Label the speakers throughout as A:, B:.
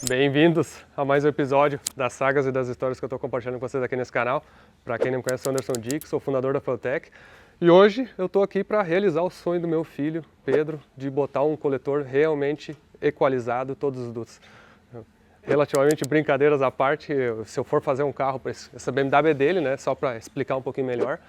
A: Bem-vindos a mais um episódio das sagas e das histórias que eu estou compartilhando com vocês aqui nesse canal. Para quem não me conhece, sou Anderson Dick, sou fundador da Feltec. E hoje eu estou aqui para realizar o sonho do meu filho, Pedro, de botar um coletor realmente equalizado todos os dutos. Relativamente brincadeiras à parte, se eu for fazer um carro, essa BMW é dele, né? Só para explicar um pouquinho melhor.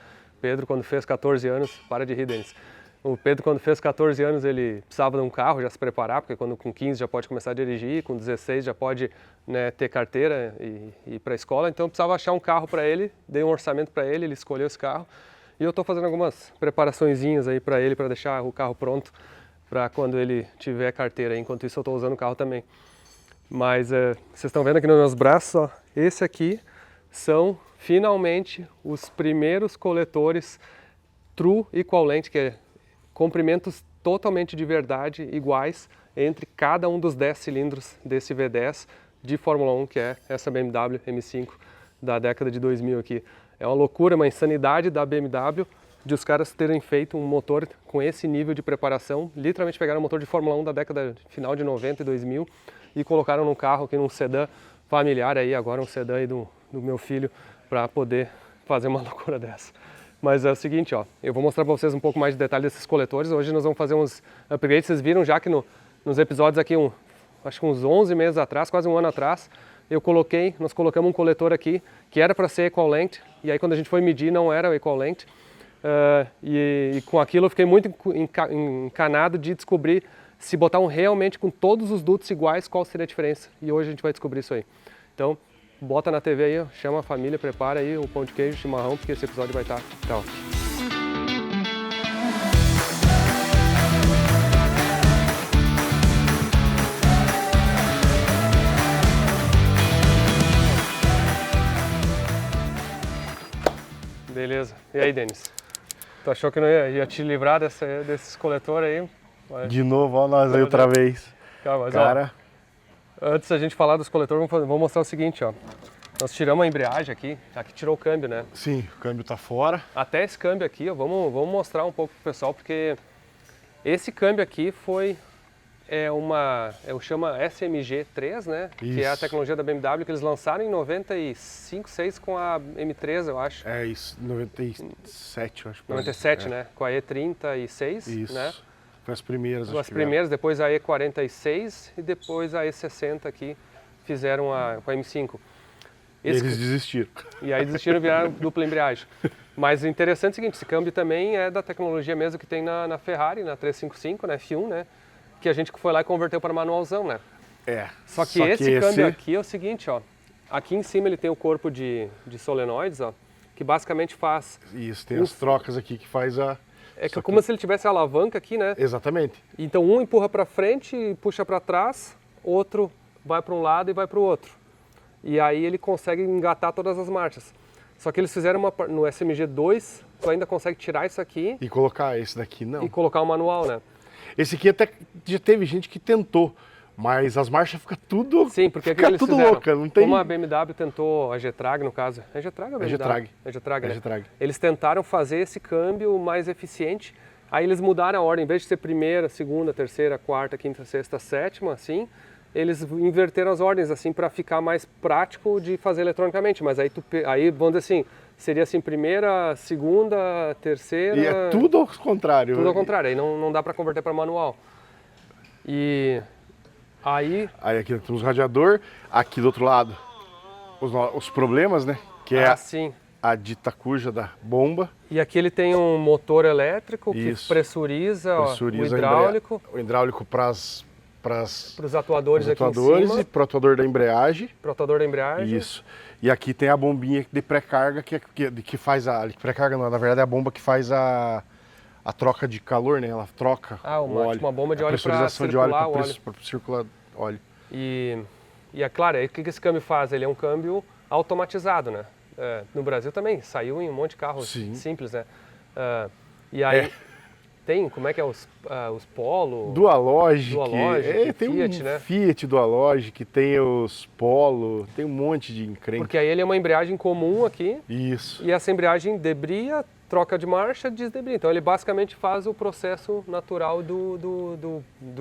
A: Pedro, quando fez 14 anos, para de rir, Denis. O Pedro, quando fez 14 anos, ele precisava de um carro, já se preparar, porque quando com 15 já pode começar a dirigir, com 16 já pode, né, ter carteira e ir para a escola. Então eu precisava achar um carro para ele, dei um orçamento para ele escolheu esse carro. E eu estou fazendo algumas preparaçõezinhas aí para ele, para deixar o carro pronto para quando ele tiver carteira. Enquanto isso eu estou usando o carro também. Mas vocês estão vendo aqui nos meus braços, ó, esse aqui são finalmente os primeiros coletores True Equal Length, que é comprimentos totalmente de verdade, iguais, entre cada um dos 10 cilindros desse V10 de Fórmula 1, que é essa BMW M5 da década de 2000 aqui. É uma loucura, uma insanidade da BMW de os caras terem feito um motor com esse nível de preparação. Literalmente pegaram um motor de Fórmula 1 da década final de 90 e 2000 e colocaram num carro aqui, num sedã familiar aí, agora um sedã aí do meu filho, para poder fazer uma loucura dessa. Mas é o seguinte, ó, eu vou mostrar para vocês um pouco mais de detalhes desses coletores. Hoje nós vamos fazer uns upgrades. Vocês viram já que nos episódios aqui, acho que uns 11 meses atrás, quase um ano atrás, nós colocamos um coletor aqui que era para ser Equal Length, e aí quando a gente foi medir não era o Equal Length. E com aquilo eu fiquei muito encanado de descobrir se botar realmente com todos os dutos iguais, qual seria a diferença. E hoje a gente vai descobrir isso aí. Então, bota na TV aí, ó, chama a família, prepara aí o pão de queijo, chimarrão, porque esse episódio vai estar top. Beleza. E aí, Denis? Tu achou que não ia te livrar desses coletores aí? Mas...
B: De novo, ó, nós aí outra vez.
A: Calma, mas,
B: cara...
A: Ó, antes da gente falar dos coletores, vamos mostrar o seguinte, ó. Nós tiramos a embreagem aqui tirou o câmbio, né?
B: Sim, o câmbio tá fora.
A: Até esse câmbio aqui, ó, vamos mostrar um pouco pro pessoal, porque esse câmbio aqui eu chamo SMG3, né?
B: Isso.
A: Que é a tecnologia da BMW que eles lançaram em 95, 6 com a M3, eu acho.
B: É isso, 97, eu acho.
A: 97, né? Com a E36,
B: isso.
A: né?
B: Foi as primeiras.
A: As primeiras, depois a E46 e depois a E60 aqui fizeram com a M5.
B: Eles desistiram.
A: E aí desistiram e viraram dupla embreagem. Mas o interessante é o seguinte, esse câmbio também é da tecnologia mesmo que tem na Ferrari, na 355, na F1, né? Que a gente foi lá e converteu para manualzão, né? Só que esse câmbio aqui é o seguinte, ó. Aqui em cima ele tem o corpo de solenoides, ó, que basicamente faz...
B: Isso, tem as trocas aqui que faz a...
A: É como se ele tivesse a alavanca aqui, né?
B: Exatamente.
A: Então um empurra para frente e puxa para trás, outro vai para um lado e vai para o outro. E aí ele consegue engatar todas as marchas. Só que eles fizeram no SMG2, tu ainda consegue tirar isso aqui...
B: E colocar esse daqui, não.
A: E colocar o manual, né?
B: Esse aqui até já teve gente que tentou, mas as marchas ficam tudo...
A: Sim, porque
B: fica
A: eles
B: tudo
A: fizeram,
B: louca, não tem...
A: Como a BMW tentou, a Getrag no caso, é Getrag ou a BMW?
B: Getrag.
A: É Getrag, né?
B: Getrag.
A: Eles tentaram fazer esse câmbio mais eficiente, aí eles mudaram a ordem, em vez de ser primeira, segunda, terceira, quarta, quinta, sexta, sétima, assim, eles inverteram as ordens, assim, para ficar mais prático de fazer eletronicamente, mas aí vamos dizer assim, seria assim, primeira, segunda, terceira...
B: E é tudo ao contrário.
A: Tudo ao contrário, aí não dá para converter para manual. E aí...
B: Aí aqui temos o radiador, aqui do outro lado os problemas, né? Que é
A: sim.
B: a dita cuja da bomba.
A: E aqui ele tem um motor elétrico que
B: Isso.
A: pressuriza o hidráulico.
B: O hidráulico para
A: os atuadores aqui em cima.
B: E para o atuador da embreagem.
A: Para o atuador da embreagem.
B: Isso. E aqui tem a bombinha de pré-carga que faz a... Pré-carga não, na verdade é a bomba que faz a troca de calor, né? Ela troca o óleo.
A: Tipo uma bomba de óleo para
B: pressurização de óleo
A: para
B: circular óleo.
A: E é claro, aí o que esse câmbio faz? Ele é um câmbio automatizado, né? No Brasil também, saiu em um monte de carros simples, né? E aí tem, como é que é os Polo?
B: Dualogic, tem
A: Fiat,
B: um
A: né?
B: Fiat Dualogic, tem os Polo, tem um monte de encrenca.
A: Porque aí ele é uma embreagem comum aqui.
B: Isso.
A: E essa embreagem debria, troca de marcha, desdebria. Então ele basicamente faz o processo natural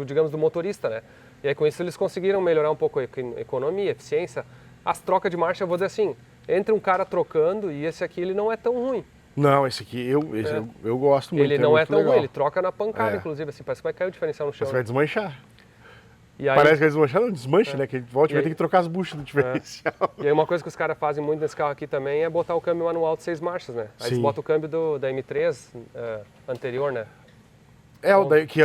A: digamos, do motorista, né? E aí com isso eles conseguiram melhorar um pouco a economia, eficiência. As trocas de marcha, eu vou dizer assim, entre um cara trocando e esse aqui ele não é tão ruim.
B: Não, esse aqui eu gosto muito.
A: Ele não é tão
B: legal.
A: ruim, ele troca na pancada, inclusive, assim, parece que vai cair o diferencial no chão.
B: Você vai desmanchar.
A: E aí,
B: Parece que vai desmanchar, não desmancha, né? Que a gente volta e vai ter que trocar as buchas do diferencial.
A: E aí uma coisa que os caras fazem muito nesse carro aqui também é botar o câmbio manual de 6 marchas, né? Aí eles botam o câmbio da M3 anterior, né?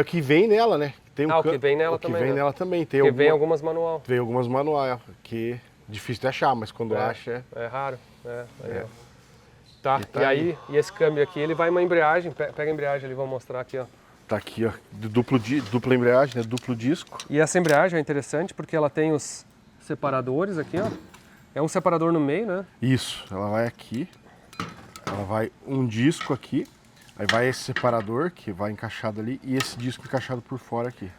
B: O que vem nela, né? Tem
A: o que vem nela também.
B: O que vem nela também. Tem
A: vem algumas manual.
B: Vem algumas manual, que é difícil de achar, mas quando acha...
A: É raro. Tá, e esse câmbio aqui, ele vai uma embreagem, pega a embreagem ali, vou mostrar aqui, ó.
B: Tá aqui, ó, dupla embreagem, né, duplo disco.
A: E essa embreagem é interessante porque ela tem os separadores aqui, ó. É um separador no meio, né?
B: Isso, ela vai aqui, ela vai um disco aqui, aí vai esse separador que vai encaixado ali e esse disco encaixado por fora aqui.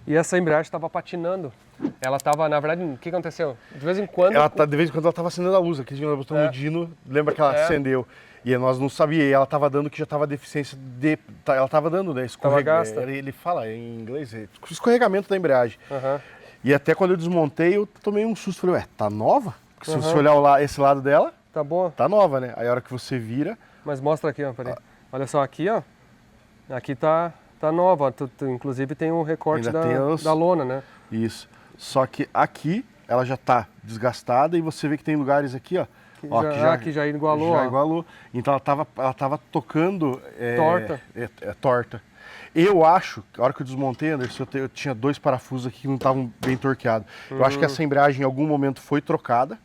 A: E essa embreagem estava patinando. Ela estava, na verdade, o que aconteceu? De vez em quando...
B: De vez em quando ela estava acendendo a luz, aqui nós estamos medindo, lembra que ela acendeu. E nós não sabíamos, e ela estava dando que já estava deficiência ela estava dando, né? Ele fala em inglês, escorregamento da embreagem. E até quando eu desmontei, eu tomei um susto, falei, tá nova? Porque se você olhar esse lado dela,
A: tá boa.
B: Tá nova, né? Aí a hora que você vira...
A: Mas mostra aqui, ó, peraí. Olha só, aqui, ó. Aqui tá nova, inclusive tem um recorte da lona, né?
B: Isso. Só que aqui ela já tá desgastada e você vê que tem lugares aqui, ó.
A: Que já igualou.
B: Já igualou. Então ela tava tocando...
A: torta.
B: Torta. Eu acho, a hora que eu desmontei, Anderson, eu tinha 2 parafusos aqui que não estavam bem torqueados. Eu acho que essa embreagem em algum momento foi trocada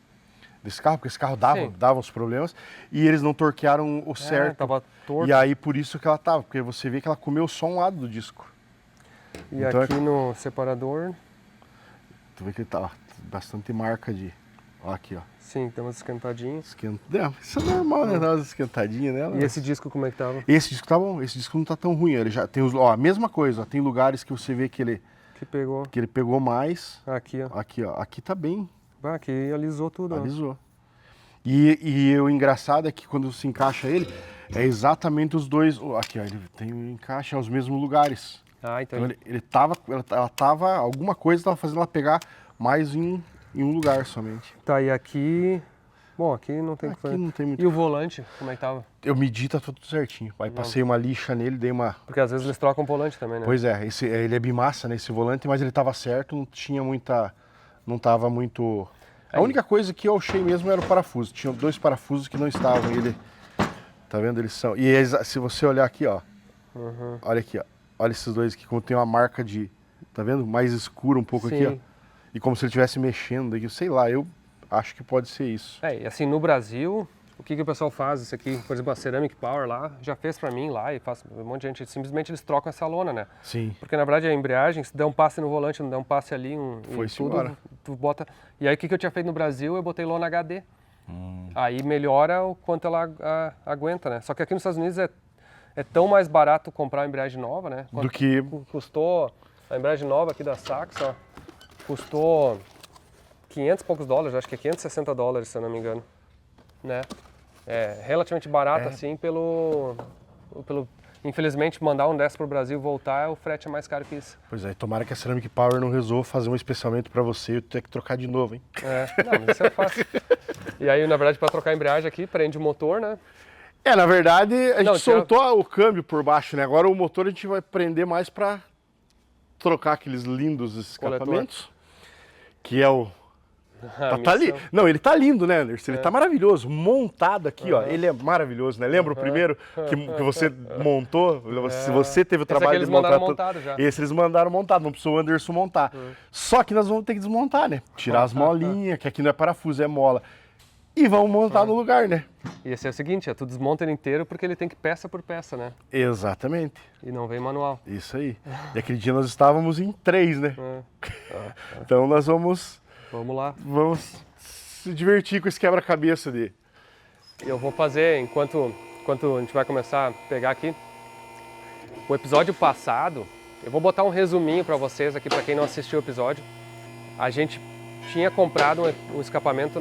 B: desse carro, porque esse carro dava uns problemas, e eles não torquearam o certo.
A: Tava torto.
B: E aí por isso que ela tava, porque você vê que ela comeu só um lado do disco.
A: E então, aqui no separador...
B: Tu vê que ele tá bastante marca de... Ó, aqui, ó.
A: Sim, tem umas esquentadinhas.
B: Isso é normal, né? Dar umas esquentadinhas nela.
A: E esse disco como é que tava?
B: Esse disco tá bom, esse disco não tá tão ruim. Ele já tem a mesma coisa, ó, tem lugares que você vê que ele pegou mais.
A: Aqui, ó.
B: Aqui, ó. Aqui tá bem.
A: Aqui alisou tudo.
B: Alisou. E o engraçado é que quando se encaixa ele, é exatamente os dois. Aqui, ó, ele tem um encaixe aos mesmos lugares.
A: Então
B: ela tava, alguma coisa tava fazendo ela pegar mais em um lugar somente.
A: Tá, e aqui... Bom, aqui não tem o que fazer.
B: Não tem muito.
A: E o volante, como é que tava?
B: Eu medi, tá tudo certinho. Aí passei uma lixa nele, dei uma...
A: Porque às vezes eles trocam o volante também, né?
B: Pois é, ele é bimassa, né, esse volante, mas ele tava certo, não tinha muita... Não tava muito... A única coisa que eu achei mesmo era o parafuso. Tinha 2 parafusos que não estavam. Tá vendo? Eles são... E se você olhar aqui, ó. Olha aqui, ó. Olha esses dois aqui, como tem uma marca de... Tá vendo? Mais escuro um pouco aqui, ó. E como se ele estivesse mexendo aqui. Sei lá, eu acho que pode ser isso.
A: E assim, no Brasil, o que o pessoal faz? Isso aqui, por exemplo, a Ceramic Power lá, já fez pra mim lá e faz um monte de gente. Simplesmente eles trocam essa lona, né?
B: Sim.
A: Porque na verdade a embreagem, se der um passe no volante, não der um passe ali,
B: Foi-se
A: tudo,
B: embora.
A: tu bota... E aí o que eu tinha feito no Brasil, eu botei lona HD. Aí melhora o quanto ela aguenta, né? Só que aqui nos Estados Unidos é tão mais barato comprar uma embreagem nova, né?
B: Do que...
A: Custou, a embreagem nova aqui da Sachs, ó, custou 500 e poucos dólares, acho que é 560 dólares, se eu não me engano, né? É relativamente barato, assim, pelo... Infelizmente, mandar um dessa pro Brasil e voltar, o frete é mais caro que isso.
B: Pois é, tomara que a Ceramic Power não resolva fazer um especialmente pra você e eu ter que trocar de novo, hein?
A: Não, mas isso é fácil. E aí, na verdade, para trocar a embreagem aqui, prende o motor, né?
B: Na verdade, a gente soltou o câmbio por baixo, né? Agora o motor a gente vai prender mais pra trocar aqueles lindos escapamentos. Que é o... Tá ali. Não, ele tá lindo, né, Anderson? Ele tá maravilhoso. Montado aqui, ó. Ele é maravilhoso, né? Lembra o primeiro que você montou? Se você teve o trabalho
A: de
B: montar...
A: montado já.
B: Esse eles mandaram montado, não precisou o Anderson montar. Só que nós vamos ter que desmontar, né? Tirar as molinhas, que aqui não é parafuso, é mola. E vamos montar no lugar, né?
A: E esse é o seguinte, tu desmonta ele inteiro porque ele tem que peça por peça, né?
B: Exatamente.
A: E não vem manual.
B: Isso aí. E aquele dia nós estávamos em 3, né? Então nós vamos...
A: Vamos lá.
B: Vamos se divertir com esse quebra-cabeça dele.
A: Eu vou fazer, enquanto a gente vai começar a pegar aqui, o episódio passado, eu vou botar um resuminho para vocês aqui, para quem não assistiu o episódio. A gente tinha comprado um escapamento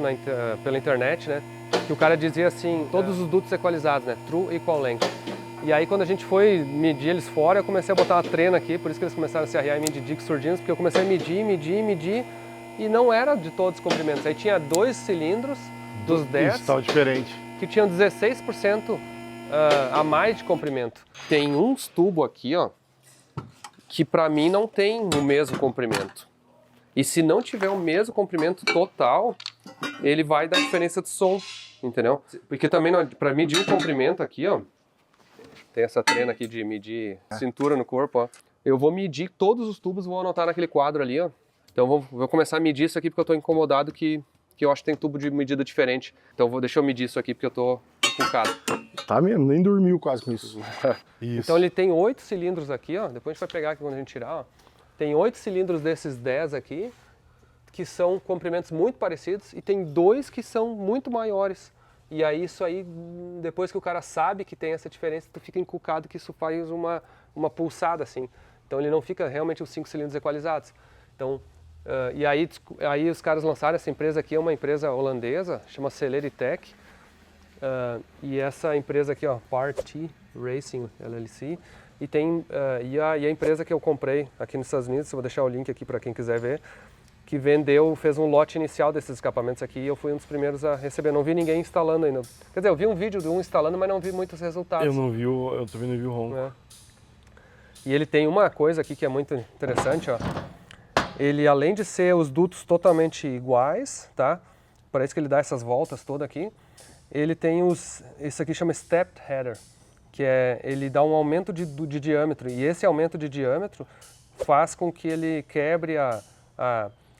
A: pela internet, né? Que o cara dizia assim, todos os dutos equalizados, né? True Equal Length. E aí quando a gente foi medir eles fora, eu comecei a botar uma trena aqui, por isso que eles começaram a se arriar em mim de Dick Surdinos, porque eu comecei a medir, e não era de todos os comprimentos. Aí tinha 2 cilindros dos 10
B: Isso, tal diferente.
A: que tinham 16% a mais de comprimento. Tem uns tubos aqui, ó, que pra mim não tem o mesmo comprimento. E se não tiver o mesmo comprimento total, ele vai dar diferença de som, entendeu? Porque também para medir o comprimento aqui, ó, tem essa trena aqui de medir cintura no corpo, ó. Eu vou medir todos os tubos, vou anotar naquele quadro ali, ó. Então vou começar a medir isso aqui porque eu tô incomodado que eu acho que tem tubo de medida diferente. Então deixa eu medir isso aqui porque eu tô encucado.
B: Tá mesmo, nem dormiu quase com isso. Isso.
A: Então ele tem 8 cilindros aqui, ó. Depois a gente vai pegar aqui quando a gente tirar, ó. Tem 8 cilindros desses 10 aqui, que são comprimentos muito parecidos, e tem 2 que são muito maiores. E aí isso aí, depois que o cara sabe que tem essa diferença, tu fica encucado que isso faz uma pulsada assim. Então ele não fica realmente os 5 cilindros equalizados. Então, e aí os caras lançaram essa empresa aqui, é uma empresa holandesa, chama Celeritech. E essa empresa aqui, ó, Part Racing LLC. E tem e a empresa que eu comprei aqui nos Estados Unidos, eu vou deixar o link aqui para quem quiser ver, que fez um lote inicial desses escapamentos aqui, e eu fui um dos primeiros a receber. Não vi ninguém instalando ainda. Quer dizer, eu vi um vídeo de um instalando, mas não vi muitos resultados.
B: Eu também não vi o ronco.
A: E ele tem uma coisa aqui que é muito interessante, ó. Ele, além de ser os dutos totalmente iguais, tá? Parece que ele dá essas voltas todas aqui. Ele tem isso aqui chama Stepped Header, que ele dá um aumento de diâmetro, e esse aumento de diâmetro faz com que ele quebre a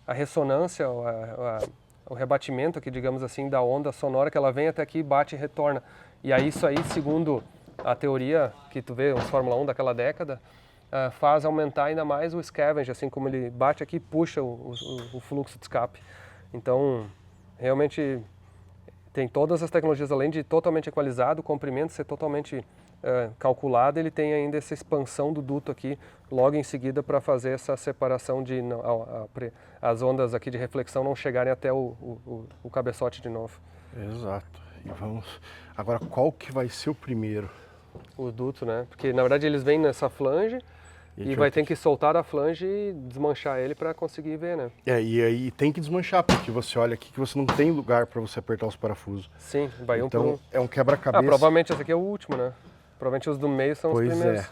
A: ressonância, o rebatimento aqui, digamos assim, da onda sonora, que ela vem até aqui, bate e retorna. E aí isso aí, segundo a teoria que tu vê, os Fórmula 1 daquela década, faz aumentar ainda mais o scavenge, assim como ele bate aqui e puxa o fluxo de escape. Então, realmente tem todas as tecnologias, além de totalmente equalizado, o comprimento ser totalmente calculado, ele tem ainda essa expansão do duto aqui, logo em seguida, para fazer essa separação de as ondas aqui de reflexão não chegarem até o cabeçote de novo.
B: Exato. E vamos... Agora, qual que vai ser o primeiro?
A: O duto, né? Porque, na verdade, eles vêm nessa flange e vai ter que soltar a flange e desmanchar ele para conseguir ver, né?
B: E aí tem que desmanchar, porque você olha aqui que você não tem lugar para você apertar os parafusos.
A: Sim, vai
B: então,
A: um por um.
B: É um quebra-cabeça.
A: Provavelmente esse aqui é o último, né? Provavelmente os do meio são os primeiros.
B: É.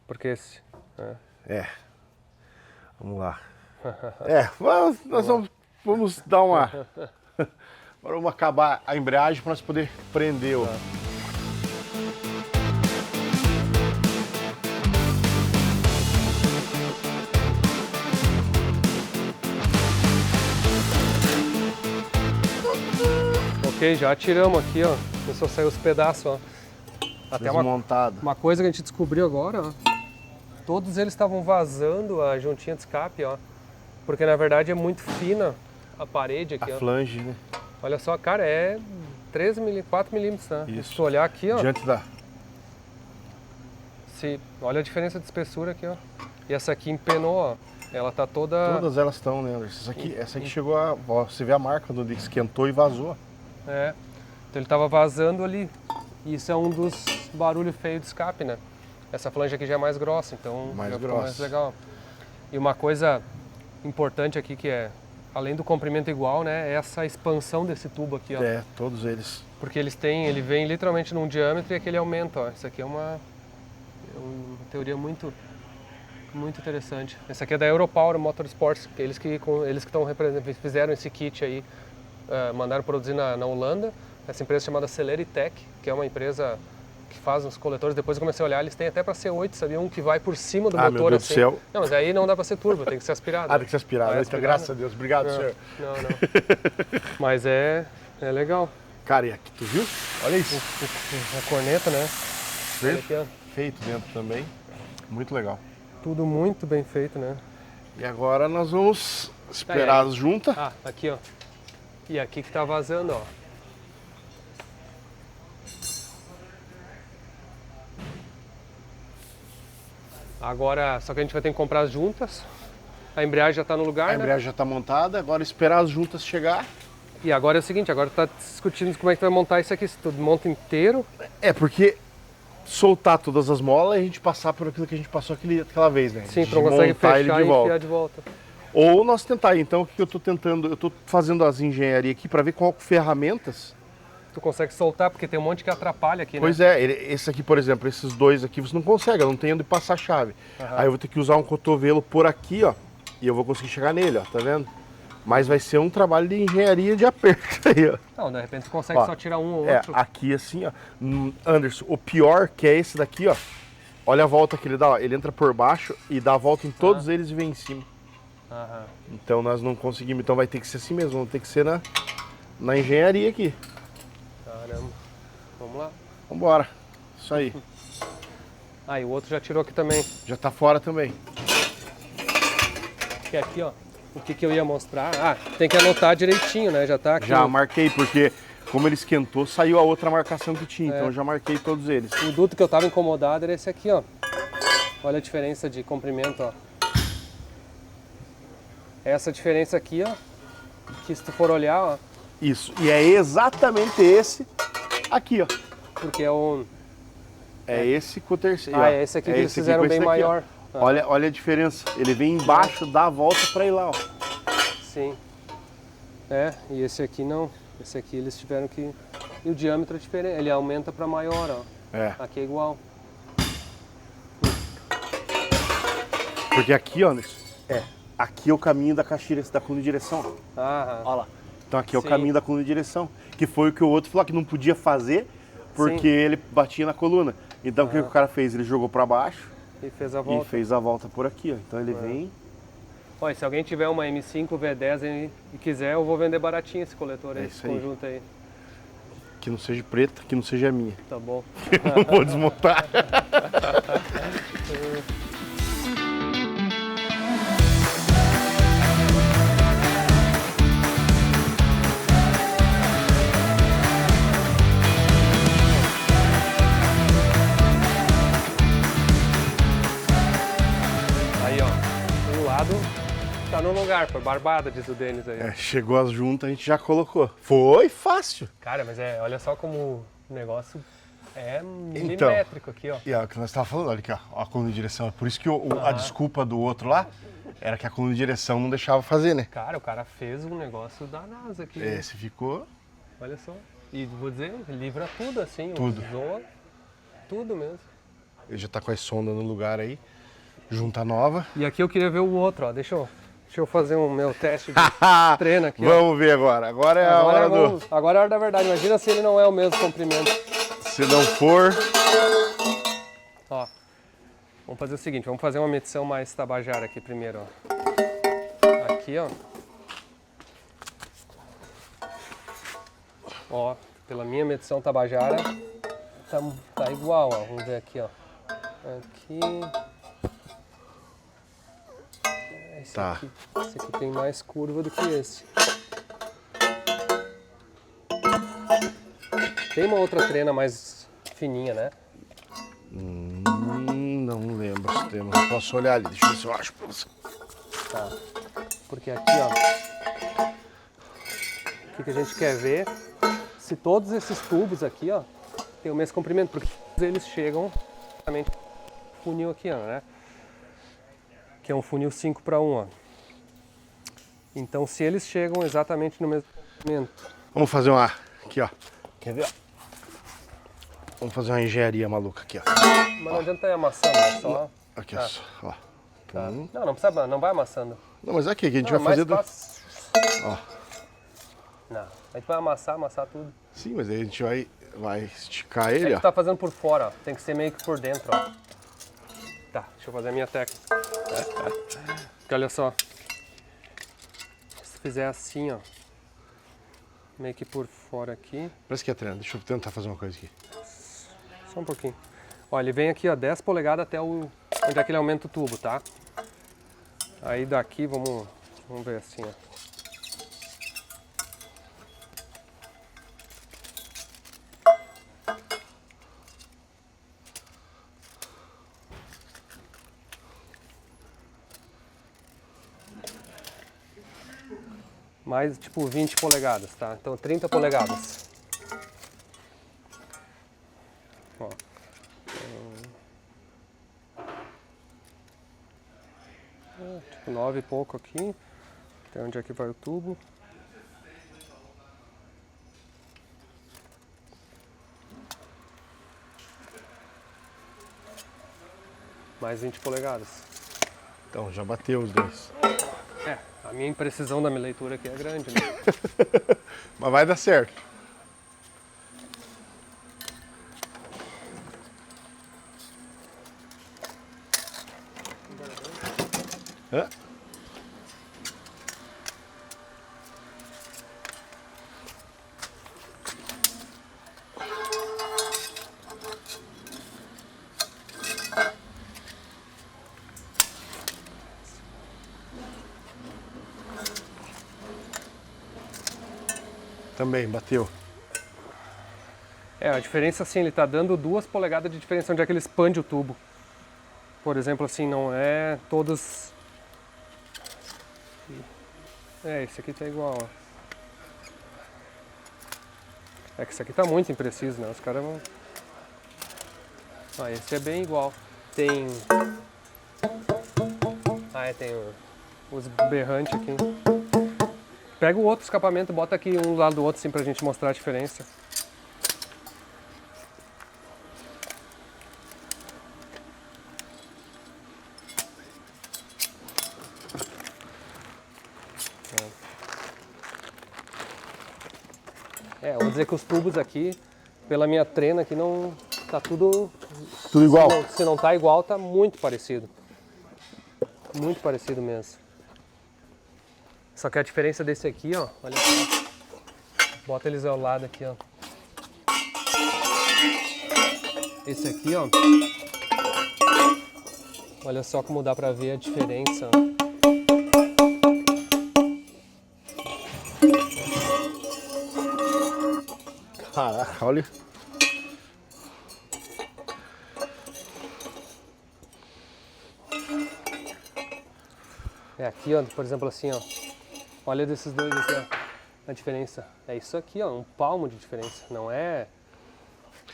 A: Porque esse...
B: Vamos lá. Nós vamos dar uma... Vamos acabar a embreagem para nós poder prender o...
A: Ok, já tiramos aqui, ó. Começou a sair os pedaços, ó. Até uma coisa que a gente descobriu agora, ó. Todos eles estavam vazando a juntinha de escape, ó. Porque na verdade é muito fina a parede aqui, ó.
B: A flange, né?
A: Olha só, cara, é 4 milímetros, né?
B: Isso.
A: Se tu olhar aqui, ó.
B: Diante da...
A: Olha a diferença de espessura aqui, ó. E essa aqui empenou, ó. Ela tá toda...
B: Todas elas estão, né? Essa aqui chegou a... Ó, você vê a marca onde esquentou e vazou.
A: Então ele tava vazando ali. E isso é um dos barulhos feios de escape, né? Essa flange aqui já é mais grossa, então já ficou mais legal. E uma coisa importante aqui que é, além do comprimento igual, né? É essa expansão desse tubo aqui, ó.
B: Todos eles.
A: Porque ele vem literalmente num diâmetro e aquele aumenta, ó. Isso aqui é uma teoria muito interessante. Essa aqui é da Europower Motorsports, que eles que fizeram esse kit aí, mandaram produzir na Holanda. Essa empresa chamada Celeritech, que é uma empresa que faz os coletores. Depois eu comecei a olhar, eles têm até para C8, sabia? Um que vai por cima do motor,
B: meu Deus
A: assim.
B: do céu.
A: Não, mas aí não dá para ser turbo, tem que ser aspirado.
B: Tem que ser aspirado. Então, graças a Deus. Obrigado, senhor.
A: Não. Mas é legal.
B: Cara, e aqui, tu viu? Olha isso.
A: A corneta, né? Olha aqui, ó.
B: Feito dentro também. Muito legal.
A: Tudo muito bem feito, né?
B: E agora nós vamos esperar as juntas.
A: Aqui, ó. E aqui que tá vazando, ó. Agora, só que a gente vai ter que comprar as juntas. A embreagem já está no lugar,
B: A embreagem já está montada, agora esperar as juntas chegar.
A: E agora é o seguinte, agora está discutindo como é que vai montar isso aqui, se tu monta inteiro.
B: Porque soltar todas as molas e a gente passar por aquilo que a gente passou aquela vez, né?
A: Sim,
B: De
A: tu não consegue
B: montar ele
A: fechar
B: de
A: e
B: volta.
A: enfiar de volta.
B: Ou nós tentar. Então o que eu tô tentando, eu tô fazendo as engenharias aqui para ver qual ferramentas.
A: Tu consegue soltar, porque tem um monte que atrapalha aqui, né?
B: Pois é, esse aqui, por exemplo, esses dois aqui você não consegue, eu não tenho onde passar a chave. Aí eu vou ter que usar um cotovelo por aqui, ó, e eu vou conseguir chegar nele, ó, tá vendo? Mas vai ser um trabalho de engenharia de aperto aí, ó.
A: Não, de repente tu consegue
B: Ó,
A: só tirar um ou outro.
B: Aqui assim, ó. Anderson, o pior que é esse daqui, ó. Olha a volta que ele dá, ó. Ele entra por baixo e dá a volta em todos eles e vem em cima. Então nós não conseguimos, então vai ter que ser assim mesmo, vamos ter que ser na engenharia aqui.
A: Caramba. Vamos lá.
B: Vambora. Isso aí.
A: Ah, e o outro já tirou aqui também.
B: Já tá fora também.
A: Que é aqui, ó. O que eu ia mostrar. Ah, tem que anotar direitinho, né? Já tá aqui.
B: Já marquei, porque como ele esquentou, saiu a outra marcação que tinha. Então eu já marquei todos eles.
A: O duto que eu tava incomodado era esse aqui, ó. Olha a diferença de comprimento, ó. Essa diferença aqui, ó. Que se tu for olhar, ó.
B: Isso. E é exatamente esse aqui, ó.
A: Porque é o...
B: É esse com o terceiro.
A: Ah, é esse aqui que eles fizeram bem maior.
B: Olha a diferença. Ele vem embaixo, dá a volta pra ir lá, ó.
A: Sim. É, e esse aqui não. Esse aqui eles tiveram que... E o diâmetro é diferente. Ele aumenta pra maior, ó.
B: É.
A: Aqui é igual.
B: Porque aqui, ó, aqui é o caminho da caixilha, da coluna de direção.
A: Ah,
B: Olha lá. Então aqui é o
A: Sim.
B: caminho da coluna de direção. Que foi o que o outro falou que não podia fazer porque
A: Sim.
B: ele batia na coluna. Então o que o cara fez? Ele jogou pra baixo
A: e fez a
B: e
A: volta.
B: fez a volta por aqui, ó. Então ele vem...
A: Olha, se alguém tiver uma M5 V10 e quiser, eu vou vender baratinho esse coletor aí,
B: É
A: esse
B: isso aí.
A: conjunto aí.
B: Que não seja preta, que não seja minha.
A: Tá bom.
B: Eu não vou desmontar.
A: Aí, ó, um lado tá no lugar, foi barbada, diz o Denis aí.
B: É, chegou as juntas, a gente já colocou. Foi fácil.
A: Cara, mas olha só como o negócio é milimétrico aqui, ó.
B: E é o que nós estávamos falando, olha aqui, ó, a coluna de direção. Por isso que a desculpa do outro lá era que a coluna de direção não deixava fazer, né?
A: Cara, o cara fez um negócio da NASA aqui.
B: Esse ficou...
A: Olha só. E vou dizer, livra tudo assim,
B: Tudo.
A: Zoa tudo mesmo.
B: Ele já tá com as sondas no lugar aí. Junta nova.
A: E aqui eu queria ver o outro, ó. Deixa eu fazer um meu teste de treino aqui.
B: Vamos ver agora. Agora é a hora do...
A: Agora é a hora da verdade. Imagina se ele não é o mesmo comprimento.
B: Se não for...
A: Ó. Vamos fazer o seguinte, vamos fazer uma medição mais tabajara aqui primeiro, ó. Aqui, ó. Ó, pela minha medição tabajara, tá igual, ó. Vamos ver aqui, ó. Aqui.
B: Tá.
A: Esse aqui tem mais curva do que esse. Tem uma outra trena mais fininha, né?
B: Não lembro se tem. Não posso olhar ali. Deixa eu ver se eu acho pra você.
A: Tá. Porque aqui, ó. O que a gente quer ver se todos esses tubos aqui, ó, tem o mesmo comprimento, porque eles chegam exatamente no funil aqui, ó, né? Que é um funil 5:1, ó. Então, se eles chegam exatamente no mesmo comprimento.
B: Vamos fazer uma... Aqui, ó. Quer ver? Vamos fazer uma engenharia maluca aqui, ó.
A: Mas não adianta ir amassando, é só...
B: Aqui, ó. Ó.
A: Tá. Não precisa, não vai amassando.
B: Não, mas aqui, que a gente
A: Não,
B: vai fazer...
A: mais fácil.
B: Ó.
A: Não, a gente vai amassar tudo.
B: Sim, mas aí a gente vai esticar
A: É
B: ele,
A: que
B: ó.
A: tu tá fazendo por fora, ó. Tem que ser meio que por dentro, ó. Tá, deixa eu fazer a minha técnica. Porque olha só. Se fizer assim, ó. Meio que por fora aqui.
B: Parece que é treino. Deixa eu tentar fazer uma coisa aqui.
A: Só um pouquinho. Ó, ele vem aqui, ó, 10 polegadas até onde é que ele aumenta o tubo, tá? Aí daqui, vamos ver assim, ó. Mais tipo 20 polegadas, tá? Então 30 polegadas. Ó. Tipo 9 e pouco aqui. Até onde é que vai o tubo. Mais 20 polegadas.
B: Então, já bateu os dois.
A: A minha imprecisão da minha leitura aqui é grande, né?
B: Mas vai dar certo. Hã? Também bateu.
A: A diferença assim, ele tá dando 2 polegadas de diferença onde é que ele expande o tubo. Por exemplo, assim, não é todos... esse aqui tá igual, ó. É que esse aqui tá muito impreciso, né? Os caras vão... esse é bem igual. Tem... tem os berrantes aqui. Pega o outro escapamento, bota aqui um do lado do outro, assim, pra gente mostrar a diferença. Vou dizer que os tubos aqui, pela minha trena aqui, não tá tudo
B: igual.
A: Se não tá igual, tá muito parecido. Muito parecido mesmo. Só que a diferença desse aqui, ó, olha só. Bota eles ao lado aqui, ó. Esse aqui, ó. Olha só como dá pra ver a diferença, ó.
B: Caraca, olha.
A: Aqui, ó, por exemplo, assim, ó. Olha desses dois aqui, ó. A diferença. É isso aqui, ó, um palmo de diferença. Não é...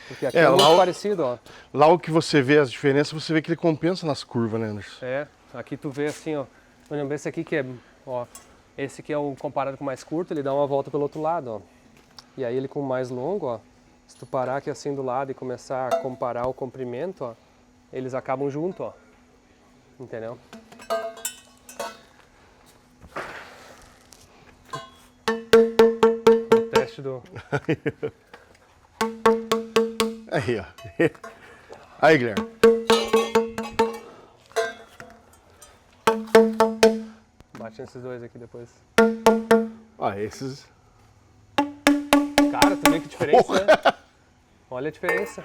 A: Porque aqui é muito parecido, ó.
B: Lá o que você vê as diferenças, você vê que ele compensa nas curvas, né, Anderson?
A: Aqui tu vê assim, ó. Por exemplo, esse aqui que é, ó. Esse aqui é o comparado com o mais curto, ele dá uma volta pelo outro lado, ó. E aí ele com o mais longo, ó. Se tu parar aqui assim do lado e começar a comparar o comprimento, ó. Eles acabam junto, ó. Entendeu? O teste do...
B: Aí, ó. Aí, Guilherme.
A: Bate nesses dois aqui depois.
B: Esses...
A: Cara, tu vê que diferença, né? Olha a diferença.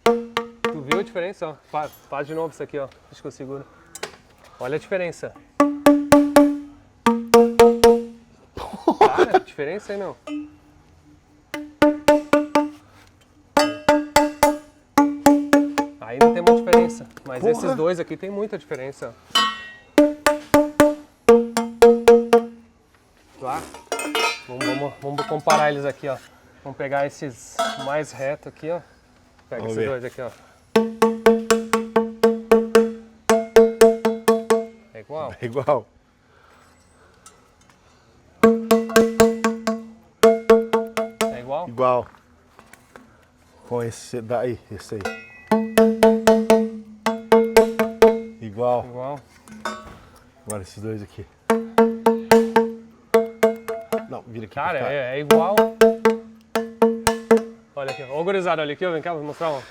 A: Tu viu a diferença, ó? Faz de novo isso aqui, ó. Deixa que eu seguro. Olha a diferença. Cara, diferença aí, meu. Aí não tem muita diferença. Mas esses dois aqui tem muita diferença, ó. Lá. Vamos comparar eles aqui, ó. Vamos pegar esses mais retos aqui, ó. Pega esses dois aqui, ó. É igual?
B: É igual.
A: É igual?
B: Igual. Com esse daí, esse aí. Igual.
A: Igual.
B: Agora esses dois aqui. Não, vira aqui.
A: Cara, é igual. Olha aqui, ó. Ô, gurizada, olha aqui, ó. Vem cá, vou mostrar, ó.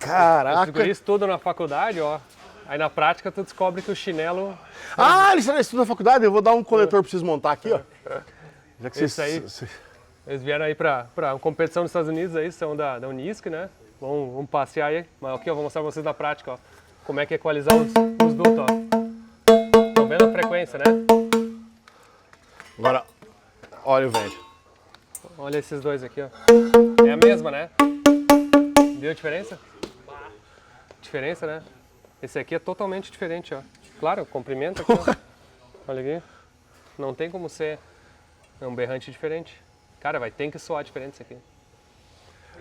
B: Caraca.
A: Eu estudei isso tudo na faculdade, ó. Aí na prática tu descobre que o chinelo...
B: Eles estudam na faculdade? Eu vou dar um coletor pra vocês montar aqui, ó. Já que
A: Esse aí. Eles vieram aí pra uma competição nos Estados Unidos, aí são da Unisc, né? Vamos passear aí. Mas aqui, ó, vou mostrar pra vocês na prática, ó. Como é que é equalizar os dutos, ó. Estão vendo a frequência, né?
B: Agora, olha o velho.
A: Olha esses dois aqui, ó. É a mesma, né? Viu a diferença? Diferença, né? Esse aqui é totalmente diferente, ó. Claro, o comprimento aqui, ó. Olha aqui. Não tem como ser um berrante diferente. Cara, vai ter que soar diferente isso aqui.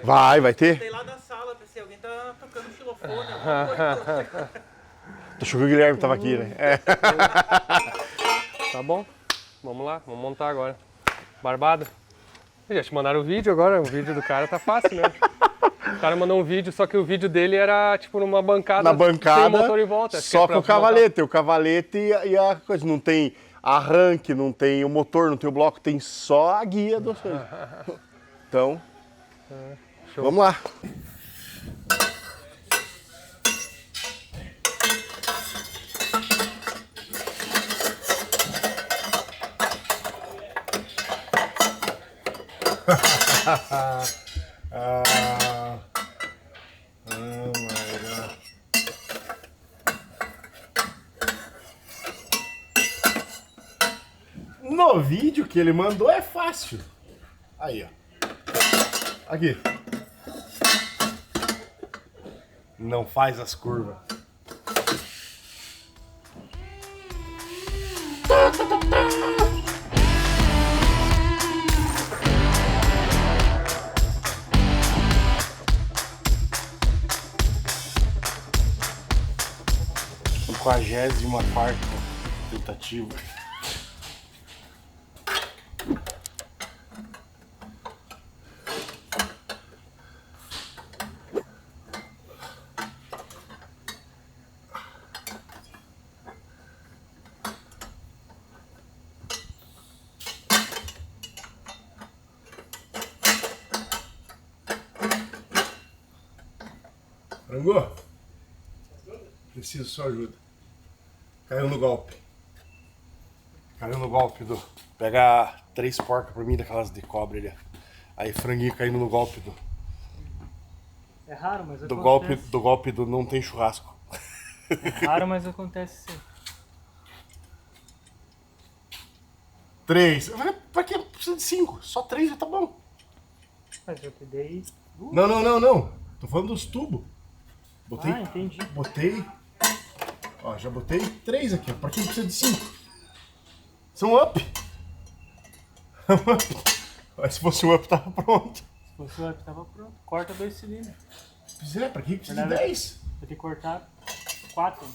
B: Vai ter.
C: Tem lá da sala, pensei, alguém tá tocando xilofone, alguma coisa.
B: Tô achando que o Guilherme tava aqui, né? É.
A: Tá bom? Vamos lá, vamos montar agora. Barbado. Já te mandaram o vídeo agora, o vídeo do cara tá fácil, né? O cara mandou um vídeo, só que o vídeo dele era tipo numa bancada,
B: Na bancada,
A: sem motor em volta. Acho que é
B: só
A: pra
B: com o cavalete. O cavalete e a coisa. Não tem arranque, não tem o motor, não tem o bloco, tem só a guia do sonho. Então,
A: Show.
B: vamos lá. No vídeo que ele mandou é fácil. Aí, ó. Aqui. Não faz as curvas. Quadragésima quarta tentativa. Frango? Preciso de sua ajuda. Caiu no golpe. Caiu no golpe do... Pegar 3 porcas pra mim daquelas de cobre ali. Aí franguinho caindo no golpe do...
C: É raro, mas
B: Do
C: acontece.
B: golpe do não tem churrasco.
C: É raro, mas acontece sim.
B: 3. Pra que precisa de 5? Só 3 já tá bom.
C: Mas eu te dei duas.
B: Não. Tô falando dos tubos. Botei.
C: Ah, entendi.
B: Botei. Ó, já botei 3 aqui. Pra que precisa de 5? São up. Mas se fosse um up, tava pronto.
C: Se fosse o up, tava pronto. Corta 2 cilindros.
B: Pois é, pra que precisa de
C: Verdade.
B: 10?
C: Vai ter que cortar 4.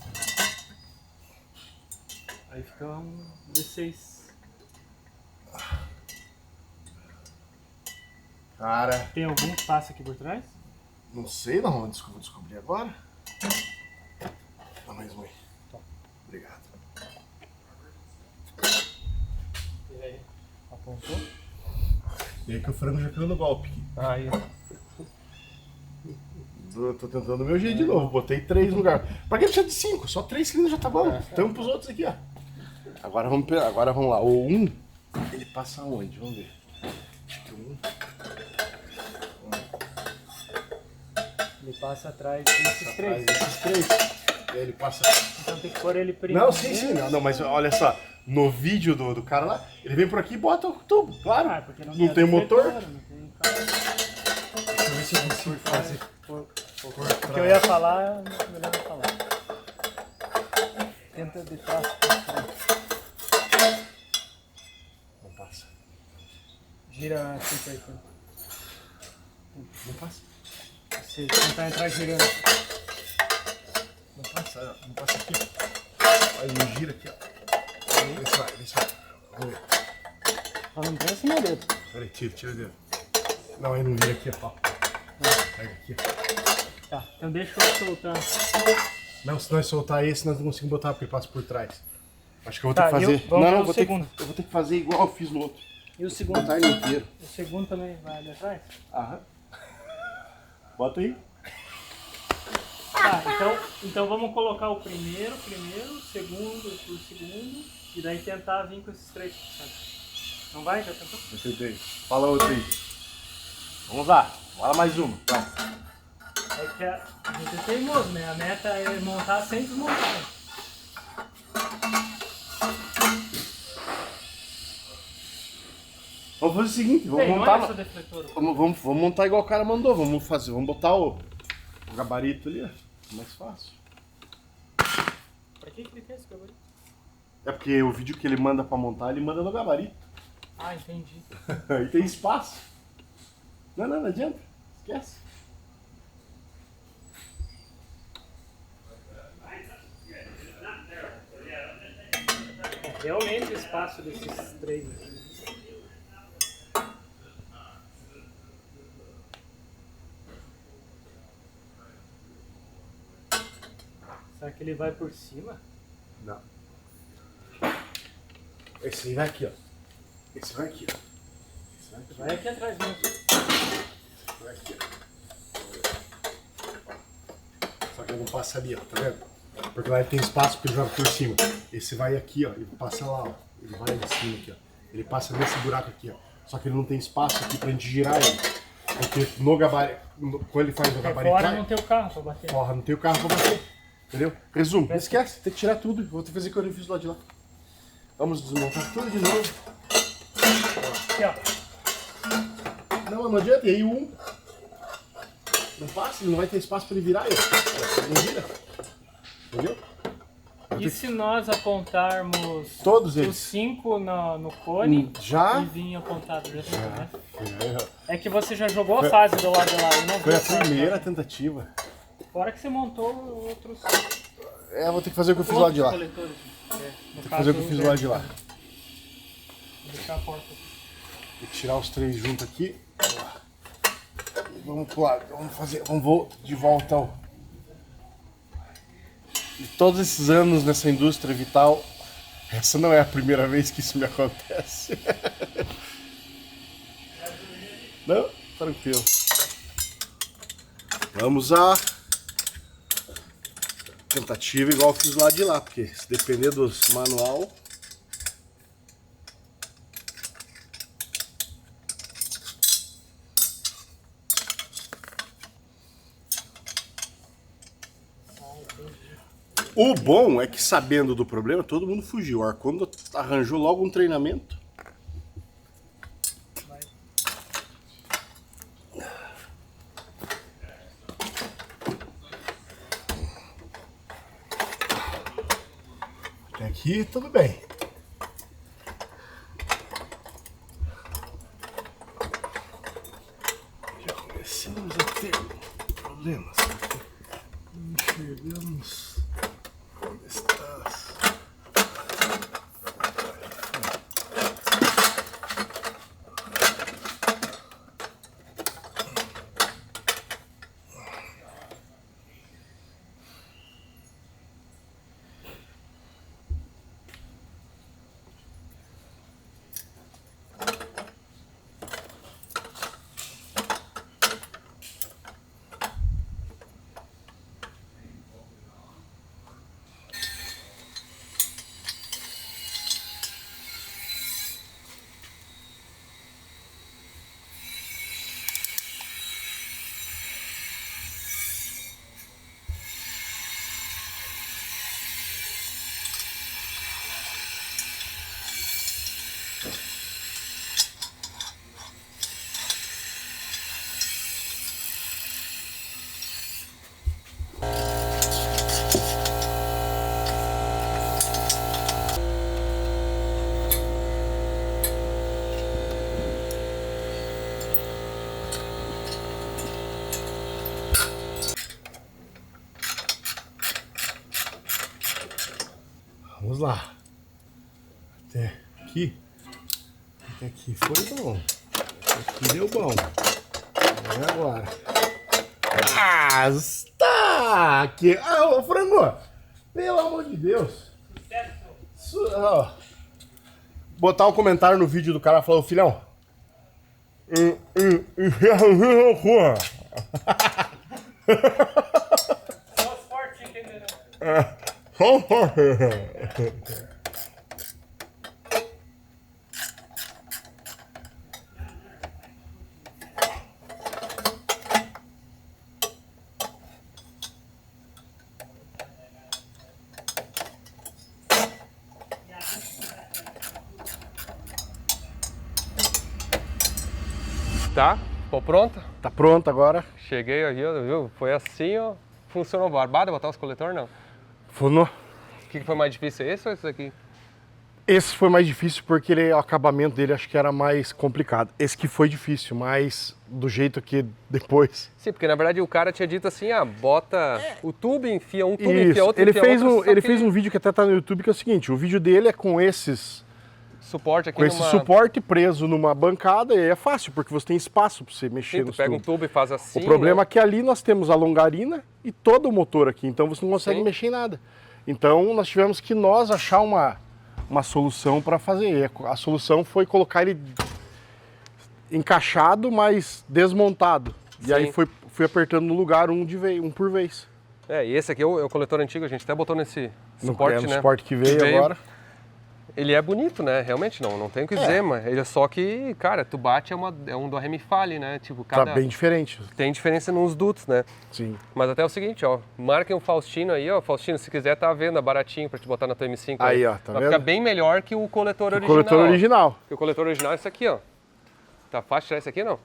C: Aí fica um 16.
B: Cara,
C: Tem algum que passa aqui por trás?
B: não sei não, vou descobrir agora. Dá mais um aí. Obrigado.
C: E aí? Apontou?
B: E aí que o frango já caiu no golpe aqui.
C: Aí.
B: Eu tô tentando o meu jeito de novo, botei 3 no lugar. Pra que precisa de 5? Só 3 cilindros já tá bom. Tamo pros outros aqui, ó. Agora vamos lá. O 1, ele passa onde? Vamos ver. Acho que o 1.
C: Ele passa atrás desses
B: Atrás
C: 3.
B: desses 3. E aí ele passa.
C: Então tem que pôr ele primeiro.
B: Não, sim. Não, mas olha só. No vídeo do cara lá, ele vem por aqui e bota o tubo, claro.
C: Ah, porque não
B: tem motor.
C: refletor, não tem carro.
B: Deixa eu ver se eu consigo fazer.
C: O que eu ia falar, é melhor não falar. Tenta de trás pra frente.
B: Não passa.
C: Gira 180.
B: Não passa.
C: Se tentar entrar girando.
B: Não passa aqui. Aí não gira aqui, ó. Vê se vai. Vamos ver.
C: Só não pensa no dedo.
B: Peraí, tira o dedo. Não, aí não vira aqui, ó. Pega aqui.
C: Tá, então deixa eu soltar.
B: Não, se nós soltar esse, nós não conseguimos botar porque ele passa por trás. Acho que eu vou
C: Tá,
B: ter que fazer.
C: vamos ver o
B: eu vou
C: segundo.
B: eu vou ter que fazer igual eu fiz no outro.
C: E o segundo?
B: Botar ele inteiro.
C: O segundo também vai ali atrás?
B: Aham. Bota aí.
C: Tá, então vamos colocar o primeiro, o segundo, e daí tentar vir com esses 3%. Não vai? Já tentou?
B: Eu tentei. Fala outro aí. Vamos lá. Fala mais uma. Vai.
C: É que a gente é teimoso, né? A meta é montar sem desmontar.
B: Vamos fazer o seguinte, vamos
C: Ei, não
B: montar.
C: é essa defletora.
B: Vamos montar igual o cara mandou. Vamos botar o gabarito ali, ó. Mais fácil.
C: Pra que ele quer esse gabarito?
B: É porque o vídeo que ele manda pra montar, ele manda no gabarito.
C: Ah, entendi.
B: Aí tem espaço. Não adianta. Esquece.
C: Realmente o espaço desses três aqui. Será que ele vai por cima?
B: Não. Esse aí vai aqui, ó. Esse vai aqui, ó. Esse vai aqui.
C: Vai aqui atrás mesmo.
B: Vai aqui, ó. Só que ele não passa ali, ó. Tá vendo? Porque lá ele tem espaço porque ele joga por cima. Esse vai aqui, ó. Ele passa lá, ó. Ele vai em cima aqui, ó. Ele passa nesse buraco aqui, ó. Só que ele não tem espaço aqui pra gente girar ele. Porque no gabarito, quando ele faz o gabarito,
C: Fora não tem o carro pra bater.
B: porra, não tem o carro pra bater. Entendeu? Resumo, não esquece, tem que tirar tudo. Vou ter que fazer o que eu fiz lá de lá. Vamos desmontar tudo de novo.
C: Aqui, ó.
B: Não adianta, e aí um não passa, ele não vai ter espaço pra ele virar ele. Não vira. Entendeu?
C: E se nós apontarmos
B: Todos
C: os
B: eles.
C: 5 no cone
B: Já?
C: e vir apontado? Já tem, né?
B: É,
C: É que você já jogou a fase do lado de lá e não
B: foi
C: viu
B: a
C: fase,
B: primeira
C: né?
B: tentativa.
C: Fora que você montou outros
B: É, vou ter que fazer o que eu fiz lá de lá.
C: coletores. É, no
B: Tem que fazer o que eu fiz lá de lá.
C: Vou deixar a porta aqui.
B: Vou tirar os três juntos aqui. E vamos pro lado. Vamos de volta ao. De todos esses anos nessa indústria vital, essa não é a primeira vez que isso me acontece. Não? Tranquilo. Vamos à tentativa igual eu fiz lá de lá, porque se depender dos manual. O bom é que, sabendo do problema, todo mundo fugiu. O Arcondo arranjou logo um treinamento. Até aqui, tudo bem. Já começamos a ter problemas. Não enxergamos. Onde estás? Vamos lá. Até aqui. Até aqui foi bom. Até aqui deu bom. E agora? Ah, está aqui. Ah, ô frango! Pelo amor de Deus. Botar um comentário no vídeo do cara falando, filhão.
C: Só os fortes entenderão.
A: Tá? Ficou pronta?
B: Tá pronto agora?
A: Cheguei aqui, ó, viu? Foi assim, ó. Funcionou barbada botar os coletores, não.
B: Funou.
A: O que foi mais difícil, esse ou esse aqui?
B: Esse foi mais difícil porque o acabamento dele acho que era mais complicado. Esse que foi difícil, mas do jeito que depois...
A: Sim, porque na verdade o cara tinha dito assim, bota o tubo, enfia um tubo, enfia outro,
B: ele
A: enfia
B: fez
A: outro,
B: ele fez um vídeo que até tá no YouTube que é o seguinte, o vídeo dele é com
A: suporte aqui
B: com esse
A: numa...
B: suporte preso numa bancada, e aí é fácil, porque você tem espaço para você mexer
A: Sim, tu
B: nos
A: pega um
B: tubos.
A: tubo e faz assim,
B: O problema
A: né?
B: é que ali nós temos a longarina e todo o motor aqui, então você não consegue
A: Sim.
B: mexer em nada. Então nós tivemos que achar uma solução para fazer. E a solução foi colocar ele encaixado, mas desmontado. E
A: Sim.
B: aí fui apertando no lugar um por vez.
A: E esse aqui é o coletor antigo, a gente até botou nesse suporte,
B: no
A: né?
B: suporte que veio agora.
A: Ele é bonito, né? Realmente não tem o que dizer, mas ele é só que, cara, tu bate é um do Ré Mi Fá ali, né? Tipo,
B: Tá bem diferente.
A: tem diferença nos dutos, né?
B: Sim.
A: Mas até o seguinte, ó, marquem um Faustino aí, ó, Faustino, se quiser tá à venda, baratinho pra te botar na tua M5.
B: Aí, ó, tá
A: Vai
B: vendo?
A: ficar bem melhor que o coletor original.
B: Coletor
A: ó.
B: original.
A: Porque o coletor original é esse aqui, ó. Tá fácil tirar esse aqui, não?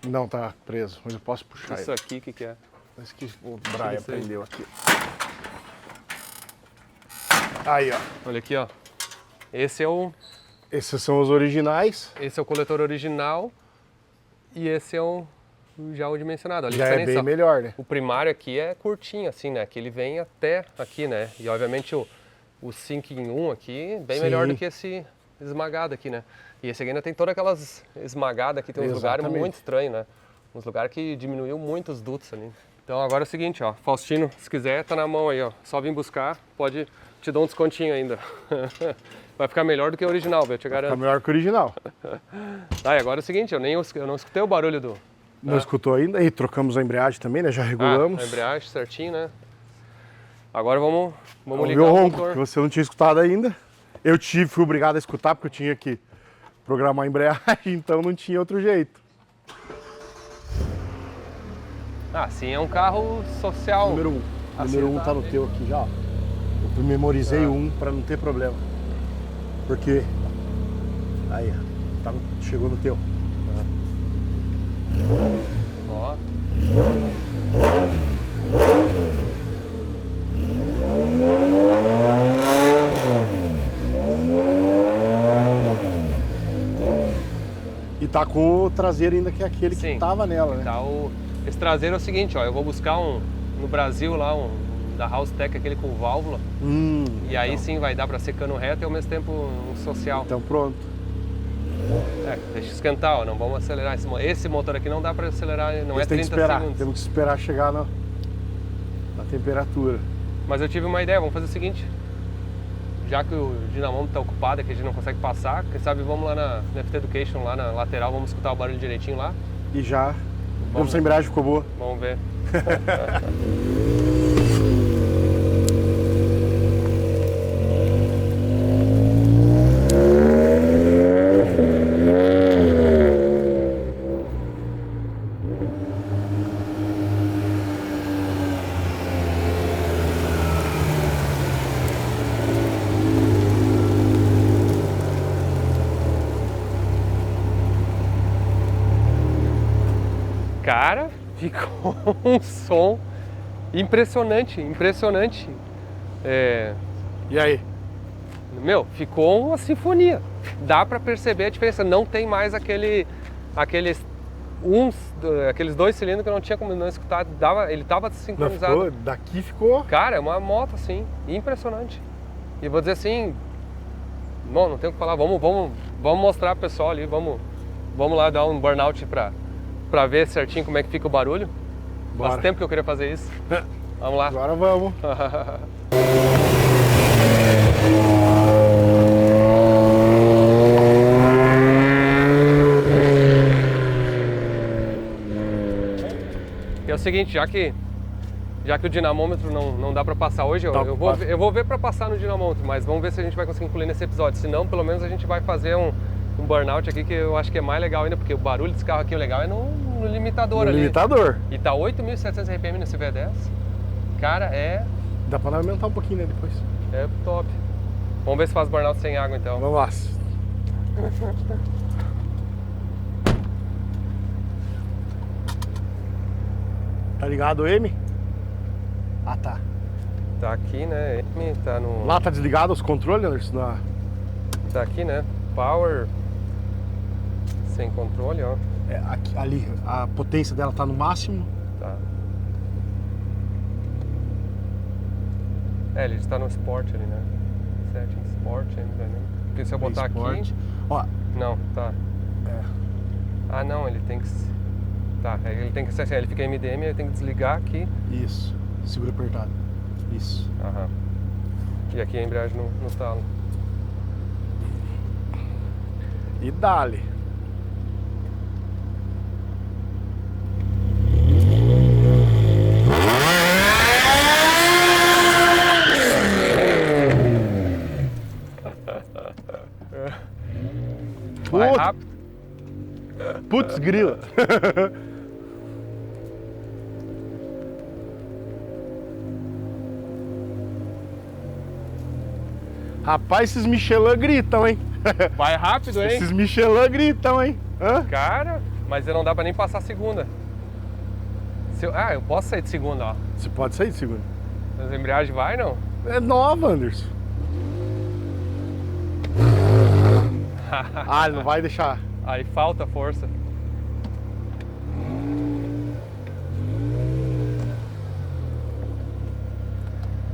B: Não, tá preso, mas eu posso puxar
A: Isso
B: ele.
A: aqui, o que que é?
B: Esse que o Brian
A: isso aí.
B: prendeu aqui. Aí, ó.
A: Olha aqui, ó. Esse é o
B: Esses são os originais.
A: coletor original e esse é já o dimensionado. Olha a
B: Já é
A: diferença,
B: bem
A: ó.
B: melhor, né?
A: O primário aqui é curtinho, assim, né? Que ele vem até aqui, né? E obviamente o 5 em 1 aqui, bem melhor do que esse esmagado aqui, né? E esse aqui ainda tem todas aquelas esmagadas aqui, tem uns lugares
B: Exatamente.
A: muito estranhos, né? Uns lugares que diminuiu muito os dutos ali. Então agora é o seguinte, ó, Faustino, se quiser, tá na mão aí, ó. Só vir buscar, pode te dar um descontinho ainda. Vai ficar melhor do que o original, eu te
B: Tá
A: garanto.
B: melhor que o original.
A: Tá, e agora é o seguinte, eu não escutei o barulho do...
B: Não escutou ainda? E trocamos a embreagem também, né? Já regulamos.
A: a embreagem certinho, né? Agora vamos
B: Vamos ver
A: ligar
B: o
A: o
B: ronco,
A: motor.
B: que você não tinha escutado ainda. Fui obrigado a escutar porque eu tinha que programar a embreagem, então não tinha outro jeito.
A: Sim, é um carro social.
B: Número 1.
A: Assim
B: Número 1
A: tá
B: tá no
A: bem.
B: teu aqui já, ó. Eu memorizei o 1 para não ter problema. Porque... Aí, ó. Chegou no teu.
A: Ó.
B: E tá com o traseiro ainda, que é aquele
A: Sim.
B: que tava nela, né?
A: Tá, esse traseiro é o seguinte, ó, eu vou buscar no Brasil lá, da House Tech, aquele com válvula, e aí sim vai dar pra ser cano reto e ao mesmo tempo um social.
B: Então pronto.
A: Deixa esquentar, ó, não vamos acelerar. Esse motor aqui não dá pra acelerar, não é
B: Tem que
A: 30
B: esperar,
A: segundos.
B: temos que esperar chegar na temperatura.
A: Mas eu tive uma ideia, vamos fazer o seguinte, já que o dinamômetro tá ocupado, que a gente não consegue passar, quem sabe vamos lá na FT Education, lá na lateral, vamos escutar o barulho direitinho lá,
B: E já.
A: Vamos
B: Vamos, a embreagem ficou boa.
A: vamos ver. Cara, ficou um som impressionante, impressionante.
B: E aí?
A: Meu, ficou uma sinfonia. Dá pra perceber a diferença. Não tem mais aqueles dois cilindros que eu não tinha como não escutar. Ele tava
B: Não
A: sincronizado.
B: daqui ficou.
A: Cara, é uma moto assim, impressionante. E vou dizer assim, bom, não tenho o que falar. Vamos mostrar pro pessoal ali. Vamos lá dar um burnout pra ver certinho como é que fica o barulho.
B: Bora.
A: Faz tempo que eu queria fazer isso. Vamos lá.
B: Agora vamos.
A: E é o seguinte, já que o dinamômetro não dá pra passar hoje,
B: Tá,
A: eu vou ver pra passar no dinamômetro, mas vamos ver se a gente vai conseguir incluir nesse episódio. Se não, pelo menos a gente vai fazer um burnout aqui, que eu acho que é mais legal ainda, porque o barulho desse carro aqui, o legal é no limitador
B: No
A: ali.
B: limitador.
A: E tá 8.700 RPM nesse V10. Cara,
B: Dá pra aumentar um pouquinho, né, depois.
A: é top. Vamos ver se faz burnout sem água então.
B: Vamos lá. Tá ligado o M? Ah, tá.
A: Tá aqui, né? Tá no...
B: Lá tá desligado os controles, Anderson?
A: tá aqui, né? Power sem controle, ó.
B: Ali, a potência dela tá no máximo.
A: Tá. Ele está no Sport ali, né? Setting Sport ainda, né? Porque se eu botar
B: Sport.
A: aqui...
B: Ó,
A: Não, tá.
B: é,
A: Ah, não, ele tem que... Tá, ele tem que ser assim, ele fica MDM, ele tem que desligar aqui.
B: isso. Segura apertado. Isso.
A: Aham. E aqui a embreagem no talo.
B: E dale.
A: Vai
B: Putz.
A: rápido.
B: Putz, grila. Rapaz, esses Michelin gritam, hein?
A: Vai rápido, hein?
B: Esses Michelin gritam, hein? Hã?
A: Cara, mas não dá pra nem passar a segunda. Eu posso sair de segunda, ó.
B: Você pode sair de segundo.
A: Mas a embreagem vai, não?
B: É nova, Anderson. Ah, ele não vai deixar.
A: Aí falta força.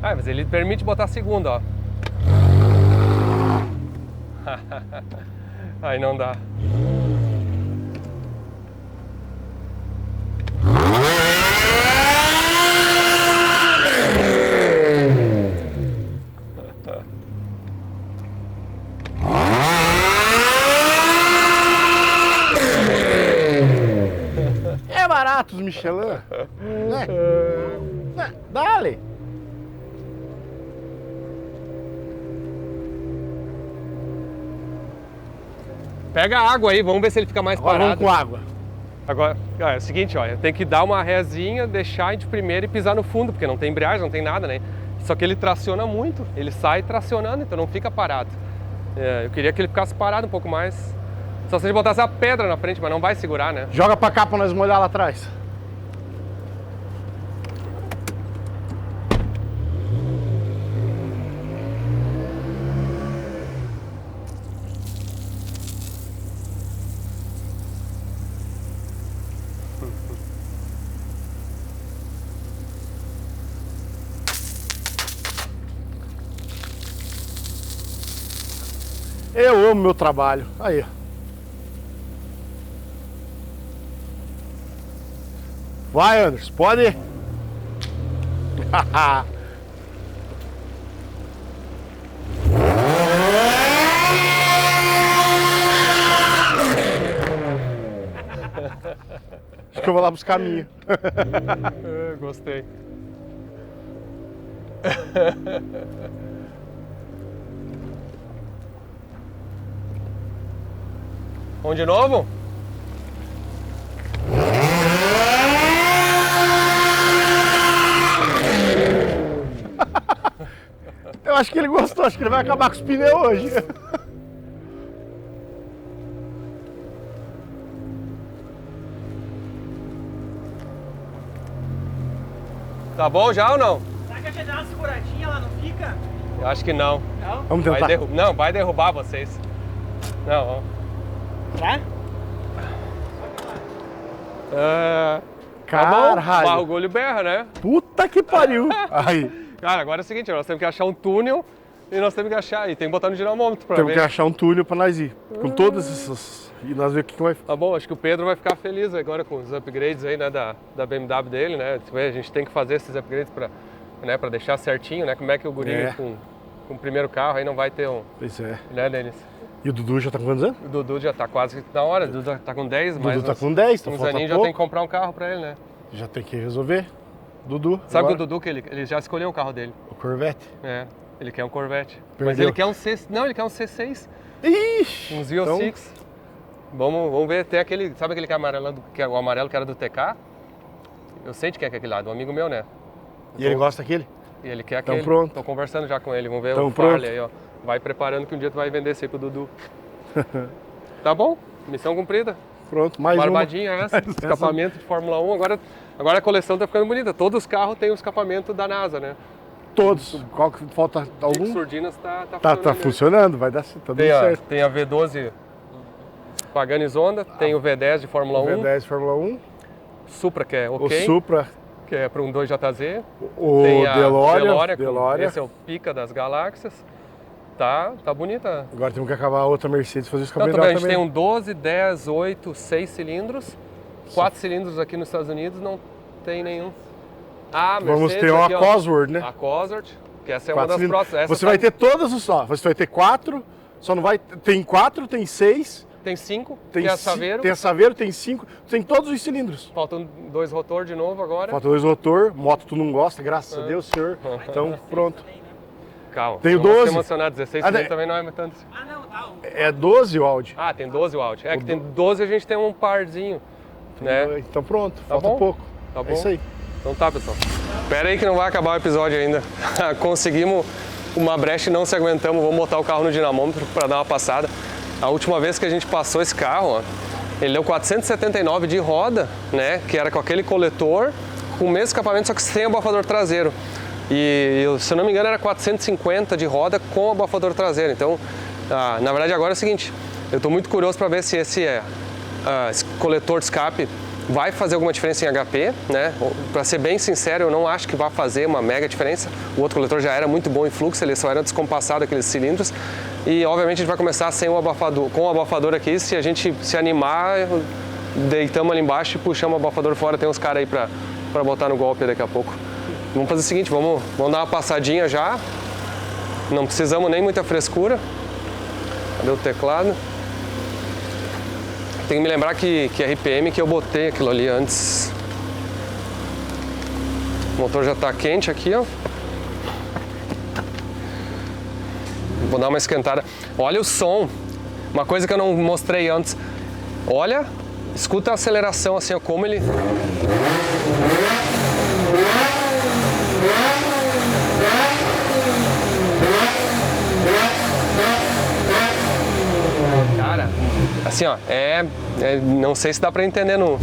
A: Ah, mas ele permite botar a segunda, ó. Aí não dá.
B: É barato os Michelin. Né? Né? Dale.
A: Pega a água aí, vamos ver se ele fica mais
B: Agora vamos
A: parado.
B: com água.
A: Agora, é o seguinte, ó, tem que dar uma rezinha, deixar de primeira e pisar no fundo, porque não tem embreagem, não tem nada, né? Só que ele traciona muito, ele sai tracionando, então não fica parado. Eu queria que ele ficasse parado um pouco mais. Só se ele botasse a pedra na frente, mas não vai segurar, né?
B: Joga pra cá pra nós molhar lá atrás. Eu amo meu trabalho. Aí. Vai, Anderson, pode ir. Acho que eu vou lá buscar a minha.
A: Gostei. Vamos de novo?
B: Eu acho que ele gostou, acho que ele vai acabar com os pneus hoje.
A: Tá bom já ou não?
C: Será que a gente dá uma seguradinha, ela não fica?
A: Eu acho que não.
C: Não?
B: Vamos tentar.
A: Não, vai derrubar vocês. Não, ó.
C: Tá?
A: Tá bom,
B: Caralho.
A: o bagulho berra, né?
B: Puta que pariu. Aí,
A: Cara, agora é o seguinte, nós temos que achar um túnel e nós temos que achar, e tem que botar no dinamômetro pra
B: temos
A: ver.
B: que achar um túnel pra nós ir. Com todas essas... E nós ver o que vai...
A: Tá bom, acho que o Pedro vai ficar feliz agora com os upgrades aí, né, da BMW dele, né? A gente tem que fazer esses upgrades pra deixar certinho, né? Como é que o guri com o primeiro carro aí não vai ter um...
B: Pois é.
A: Né, Denis?
B: E o Dudu já tá com quantos anos?
A: O Dudu já tá quase na hora, o Dudu tá com 10,
B: O
A: mas
B: Dudu tá com 10, então
A: uns
B: falta
A: aninhos já
B: pouco.
A: tem que comprar um carro pra ele, né?
B: Já tem que resolver. Dudu,
A: Sabe que
B: agora,
A: o Dudu, que ele já escolheu o carro dele.
B: o Corvette.
A: É, ele quer um Corvette. Mas
B: Perdeu.
A: ele quer um C... Não, ele quer um C6.
B: Ixi!
A: Um Z06. Vamos ver, tem aquele... Sabe aquele que é amarelo, que é o amarelo que era do TK? Eu sei de quem é aquele lado, um amigo meu, né?
B: E ele gosta daquele?
A: E ele quer
B: Então
A: aquele.
B: pronto.
A: Tô conversando já com ele, vamos ver
B: Então
A: o
B: pronto.
A: Farley aí, ó. Vai preparando que um dia tu vai vender esse aí pro Dudu. Tá bom? Missão cumprida.
B: Pronto, mais
A: Barbadinha
B: uma.
A: essa, escapamento de Fórmula 1. Agora a coleção tá ficando bonita. Todos os carros têm o escapamento da NASA, né?
B: Todos. Qual que falta algum?
A: Surdinas tá
B: Tá
A: funcionando.
B: funcionando, vai dar tá dando
A: Tem
B: certo.
A: tem a V12 Pagani Zonda, tem o V10 de Fórmula 1,
B: V10 Fórmula 1,
A: Supra, que é
B: o
A: ok,
B: Supra,
A: que é para um 2JZ.
B: o
A: Tem a
B: DeLorean,
A: esse é o pica das galáxias. Tá bonita.
B: Agora temos que acabar a outra Mercedes fazer isso com a
A: Então,
B: melhor
A: a gente
B: também.
A: tem um 12, 10, 8, 6 cilindros. 4 cilindros aqui nos Estados Unidos, não tem nenhum. Ah, Mercedes,
B: Vamos ter uma
A: aqui, ó.
B: Cosworth, né?
A: A Cosworth, que essa é
B: 4
A: uma das
B: cilindros.
A: próximas. Essa
B: Você vai ter todas os... Ó, você vai ter 4, só não vai... Tem 4, tem 6,
A: Tem 5,
B: tem
A: tem a Saveiro.
B: Tem a Saveiro, tem 5, tem todos os cilindros.
A: Faltam 2 rotor de novo agora.
B: Falta 2 rotor, moto tu não gosta, graças a Deus, senhor. Então, pronto.
A: Calma.
B: Tem o
A: não vou
B: 12.
A: ser emocionado, 16
B: Ah,
A: cilindros
B: né?
A: também não é tanto.
B: É 12 o Audi.
A: Ah, tem 12 o Audi. É que tem 12 a gente tem um parzinho, né?
B: Então pronto, falta
A: bom?
B: pouco.
A: Tá bom?
B: É isso aí.
A: Então tá, pessoal. Pera aí que não vai acabar o episódio ainda. Conseguimos uma brecha e não se aguentamos. Vamos botar o carro no dinamômetro para dar uma passada. A última vez que a gente passou esse carro, ó, ele deu 479 de roda, né? Que era com aquele coletor, com o mesmo escapamento, só que sem abafador traseiro. E, se eu não me engano, era 450 de roda com abafador traseiro. Então, na verdade, agora é o seguinte. Eu estou muito curioso para ver se esse coletor de escape vai fazer alguma diferença em HP, né? Para ser bem sincero, eu não acho que vai fazer uma mega diferença. O outro coletor já era muito bom em fluxo, ele só era descompassado aqueles cilindros. E obviamente a gente vai começar sem o abafador, com o abafador aqui. Se a gente se animar, deitamos ali embaixo e puxamos o abafador fora. Tem uns caras aí para botar no golpe daqui a pouco. Vamos fazer o seguinte, vamos dar uma passadinha já. Não precisamos nem muita frescura. Cadê o teclado? Tem que me lembrar que RPM que eu botei aquilo ali antes. O motor já está quente aqui, ó. Vou dar uma esquentada. Olha o som. Uma coisa que eu não mostrei antes. Olha, escuta a aceleração assim, ó, como ele... Cara, assim, ó, não sei se dá pra entender no...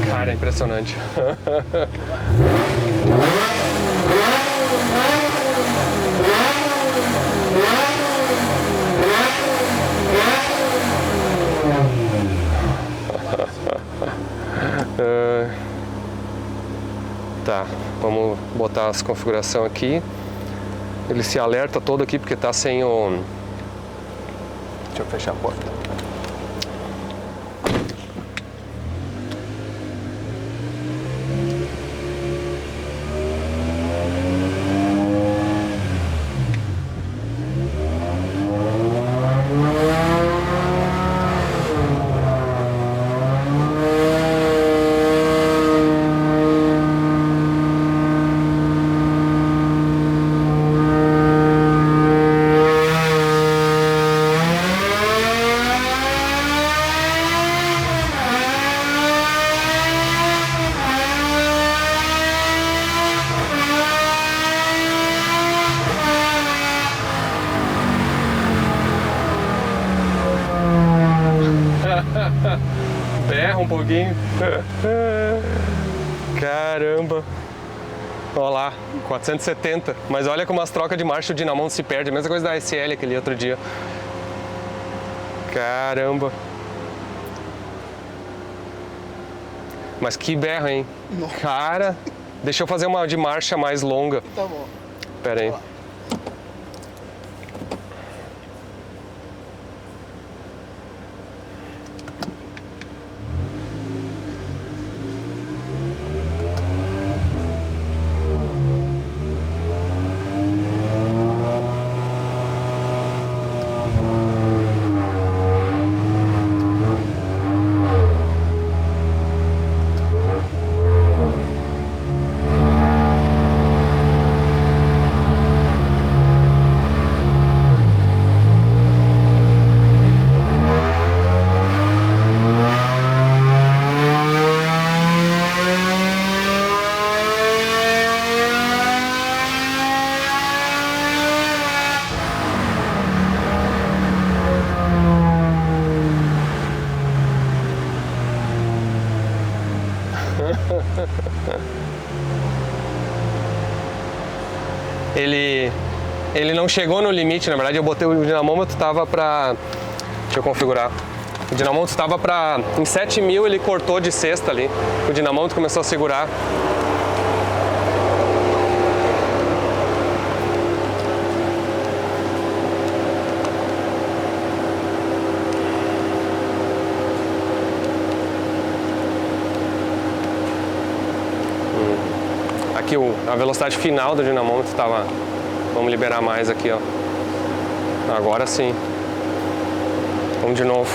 A: Cara, é impressionante. Tá, vamos botar as configurações aqui. Ele se alerta todo aqui porque tá sem o... Deixa eu fechar a porta. Berra um pouquinho. Caramba. Olha lá, 470. Mas olha como as trocas de marcha o dinamômetro se perde. A mesma coisa da SL aquele outro dia. Caramba. Mas que berro, hein? Cara, deixa eu fazer uma de marcha mais longa.
B: Tá bom.
A: Pera aí. Ele não chegou no limite, na verdade eu botei o dinamômetro, tava pra... Deixa eu configurar. O dinamômetro estava pra... Em 7.000 ele cortou de sexta ali. O dinamômetro começou a segurar. Aqui a velocidade final do dinamômetro estava... Vamos liberar mais aqui, ó. Agora sim. Vamos de novo.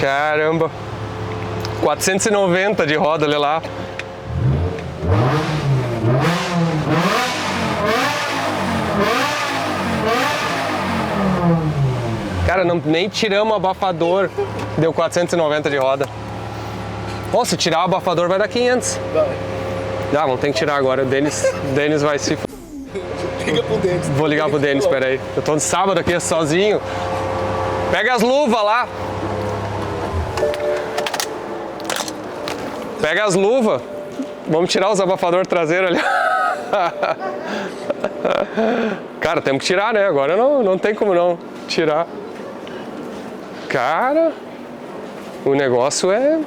A: Caramba! 490 de roda, olha lá. Cara, nem tiramos o abafador, deu 490 de roda. Bom, se tirar o abafador vai dar 500.
B: Vai.
A: Ah, vamos ter que tirar agora, o Denis vai se...
B: Liga pro Denis.
A: Vou ligar pro Denis, peraí. Eu tô no sábado aqui sozinho. Pega as luvas lá. Pega as luvas. Vamos tirar os abafadores traseiros ali. Cara, temos que tirar, né? Agora não tem como não tirar. Cara, o negócio é...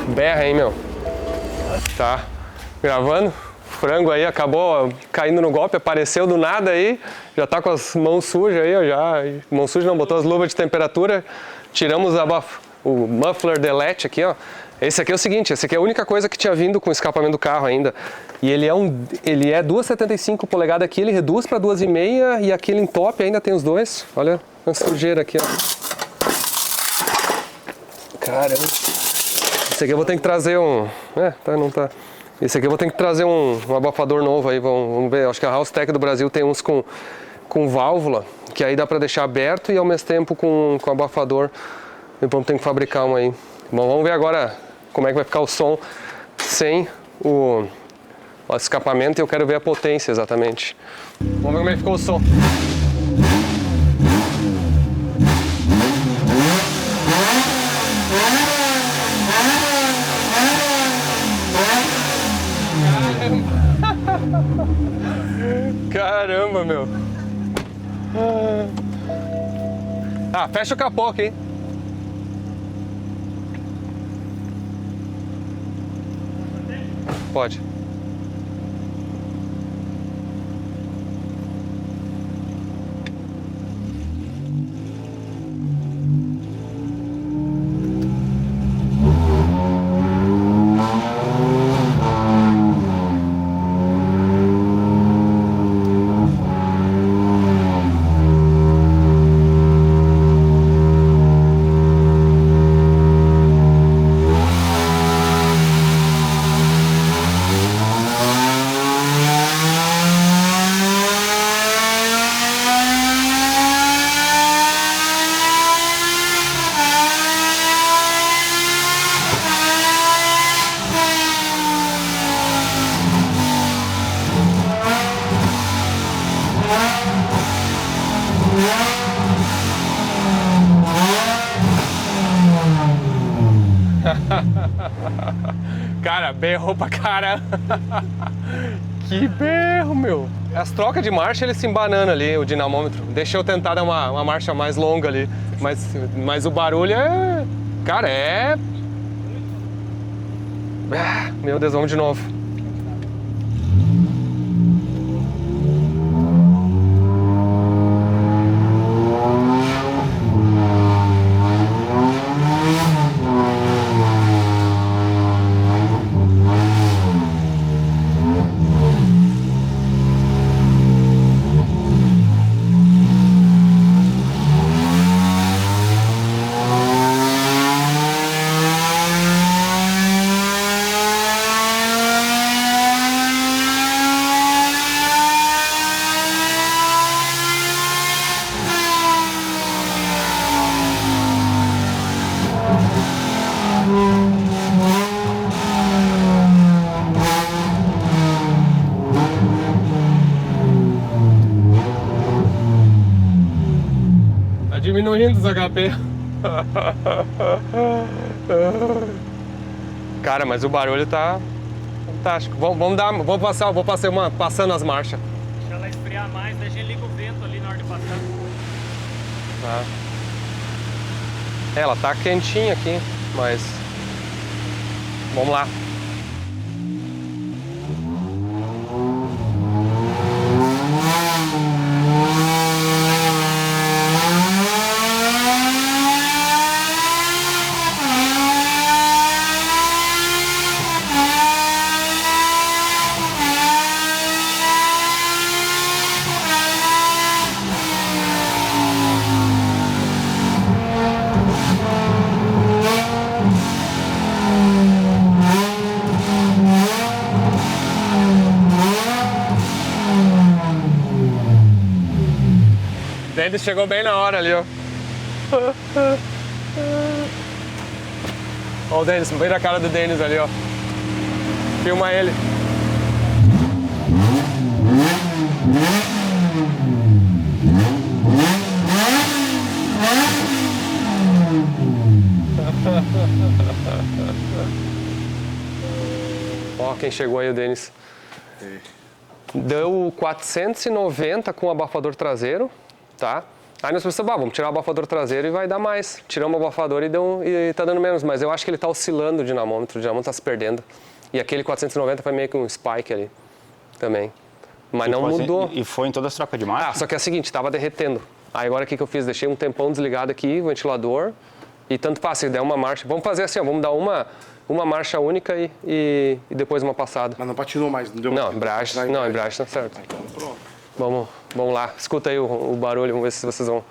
A: Berra, hein, meu? Tá gravando? Frango aí acabou caindo no golpe, apareceu do nada aí, já tá com as mãos sujas aí, ó, já. Mão suja não, botou as luvas de temperatura, tiramos o muffler delete aqui, ó. Esse aqui é o seguinte, esse aqui é a única coisa que tinha vindo com o escapamento do carro ainda. E ele é 2,75 polegadas aqui, ele reduz para 2,5 e aquele em top ainda tem os dois. Olha a sujeira aqui, ó. Caramba. Esse aqui eu vou ter que trazer um... não tá... Esse aqui eu vou ter que trazer um abafador novo aí, vamos ver. Acho que a House-Tech do Brasil tem uns com válvula, que aí dá pra deixar aberto e ao mesmo tempo com abafador. E vamos ter que fabricar um aí. Bom, vamos ver agora como é que vai ficar o som sem o escapamento e eu quero ver a potência exatamente. Vamos ver como é que ficou o som. Caramba, meu. Ah, fecha o capô aqui. Pode. Cara, berrou pra caramba. Que berro, meu. As trocas de marcha, ele se embanana ali, o dinamômetro. Deixa eu tentar dar uma marcha mais longa ali. Mas o barulho é... Cara, é... Ah, meu Deus, vamos de novo. Tá diminuindo os HP. Cara, mas o barulho tá fantástico. Vamos passando as marchas.
C: Deixa ela esfriar mais, daí a gente liga o vento ali na hora de passar.
A: Tá. Ela tá quentinha aqui, mas vamos lá. Denis chegou bem na hora ali, ó. Ó o Denis, bem na cara do Denis ali, ó. Filma ele. Ó quem chegou aí, o Denis. Deu 490 com o abafador traseiro. Tá? Aí nós pensamos, vamos tirar o abafador traseiro e vai dar mais. Tiramos o abafador e tá dando menos, mas eu acho que ele tá oscilando o dinamômetro tá se perdendo. E aquele 490 foi meio que um spike ali também. Mas não mudou.
D: E foi em todas as trocas de marcha?
A: Ah, só que é o seguinte, tava derretendo. Aí agora o que eu fiz? Deixei um tempão desligado aqui, o ventilador, e tanto faz, se der uma marcha. Vamos fazer assim, ó, vamos dar uma marcha única e depois uma passada.
B: Mas não patinou mais, não deu
A: Não, embreagem tá certo.
B: Então pronto.
A: Vamos lá, escuta aí o barulho, vamos ver se vocês vão...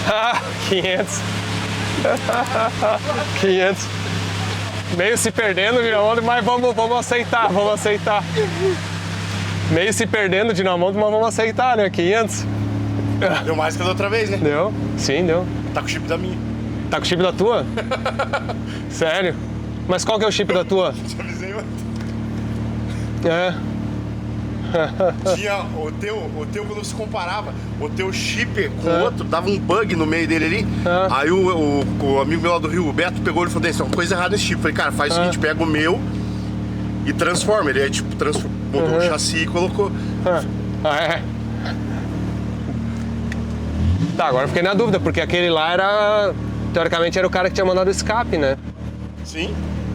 A: Ah, 500. 500. Meio se perdendo, Dinamondo, mas vamos aceitar. Meio se perdendo, Dinamondo, mas vamos aceitar, né? 500.
B: Deu mais que da outra vez, né?
A: Deu? Sim, deu.
B: Tá com o chip da minha.
A: Tá com o chip da tua? Sério? Mas qual que é o chip da tua?
B: Te avisei ontem.
A: É.
B: Tinha o teu quando se comparava, o teu chip com o outro, dava um bug no meio dele ali. Aí o amigo meu lá do Rio, o Beto, pegou ele e falou: tem uma coisa errada nesse chip. Eu falei, cara, faz o seguinte, pega o meu e transforma. Ele é tipo, botou o chassi e colocou.
A: Ah, é? Tá, agora eu fiquei na dúvida, porque aquele lá era. Teoricamente era o cara que tinha mandado o escape, né?
B: Sim.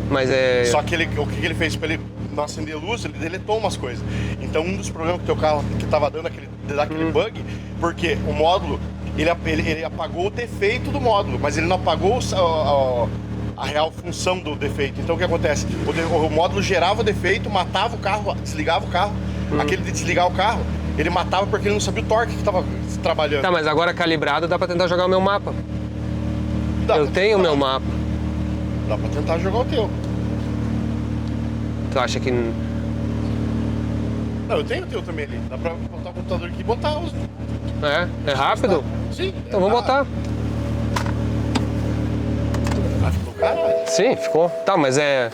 A: Mas é.
B: Só que o que ele fez pra ele não acender luz, ele deletou umas coisas. Então um dos problemas que o teu carro que tava dando aquele bug, porque o módulo, ele apagou o defeito do módulo, mas ele não apagou a real função do defeito. Então o que acontece? O módulo gerava o defeito, matava o carro, desligava o carro. Aquele de desligar o carro, ele matava porque ele não sabia o torque que estava trabalhando.
A: Tá, mas agora calibrado dá pra tentar jogar o meu mapa.
B: Dá
A: Eu
B: pra
A: tenho o
B: tentar.
A: meu mapa.
B: Dá pra tentar jogar o teu.
A: Tu acha que...
B: Não, eu tenho o teu também ali. Dá pra botar o computador aqui e botar os...
A: É rápido?
B: Sim.
A: Então vamos botar.
B: Ficou caralho.
A: Sim, ficou. Tá, mas é...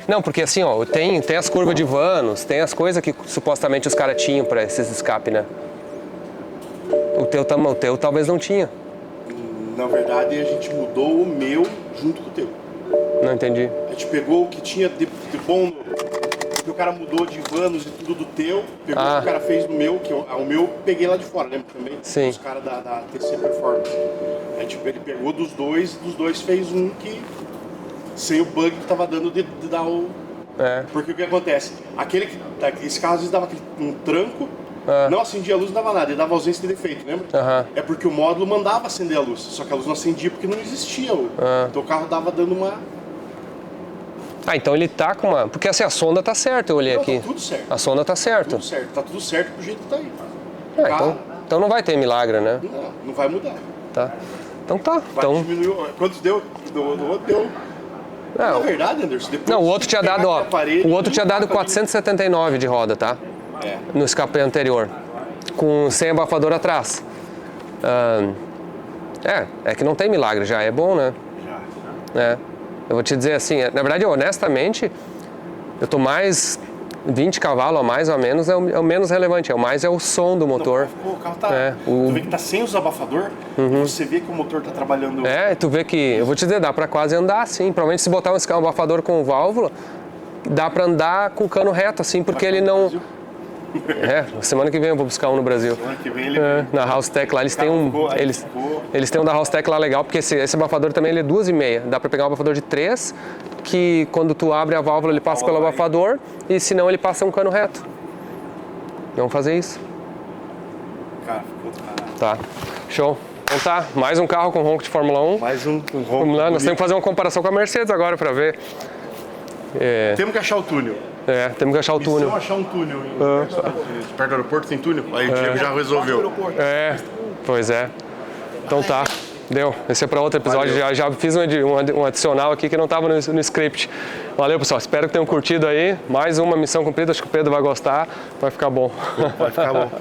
A: Não, porque assim, ó, tem as curvas de vanos, tem as coisas que supostamente os caras tinham pra esses escapes, né? O teu talvez não tinha.
B: Na verdade, a gente mudou o meu junto com o teu.
A: Não entendi.
B: A gente pegou o que tinha de bom, que o cara mudou de vanos e tudo do teu, pegou o que o cara fez no meu, que o meu eu peguei lá de fora, lembra também?
A: Sim.
B: Os caras da TC Performance. Ele pegou dos dois fez um que, sem o bug que tava dando de dar o...
A: É.
B: Porque o que acontece? Esse carro às vezes dava um tranco, não acendia a luz, não dava nada, ele dava ausência de defeito, lembra? É porque o módulo mandava acender a luz, só que a luz não acendia porque não existia. Então o carro dava dando uma...
A: Ah, então ele tá com uma... Porque assim, a sonda tá certa, eu olhei
B: Não,
A: aqui.
B: tá tudo certo.
A: A sonda tá certa.
B: Tudo certo, tá tudo certo pro jeito que tá aí.
A: Então não vai ter milagre, né?
B: Não vai mudar.
A: Tá. Então tá.
B: Vai
A: Então...
B: diminuir. Quantos deu? Do outro deu. Na verdade, Anderson, depois...
A: Não, o outro tinha dado, ó.
B: Parede,
A: O outro tinha dado 479 de roda, tá? No escape anterior. Sem abafador atrás. É que não tem milagre já, é bom, né?
B: Já.
A: Eu vou te dizer assim, na verdade, honestamente, eu tô mais 20 cavalos a mais ou a menos, é o menos relevante, é o som do motor.
B: O carro tá... Tu vê que tá sem os abafador, você vê que o motor tá trabalhando...
A: Tu vê que, eu vou te dizer, dá pra quase andar assim, provavelmente se botar um abafador com válvula, dá pra andar com o cano reto assim, porque ele não... Semana que vem eu vou buscar um no Brasil.
B: Semana que vem ele...
A: Na House Tech lá, eles têm eles têm um da House Tech lá legal, porque esse abafador também ele é 2,5. Dá pra pegar um abafador de 3, que quando tu abre a válvula ele passa pelo abafador, e se não ele passa um cano reto. Vamos fazer isso.
B: Cara, ficou caralho.
A: Tá, show. Então tá, mais um carro com ronco de Fórmula 1.
B: Mais um ronco.
A: Vamos lá, nós temos que fazer uma comparação com a Mercedes agora pra ver.
B: Temos que achar o túnel.
A: Temos que achar o túnel.
B: Vamos achar um túnel perto do aeroporto, tem túnel? Aí o Diego já resolveu.
A: Pois é. Então tá, deu. Esse é para outro episódio. Já fiz um adicional aqui que não estava no script. Valeu, pessoal. Espero que tenham curtido aí. Mais uma missão cumprida. Acho que o Pedro vai gostar. Vai ficar bom.
B: Vai ficar bom.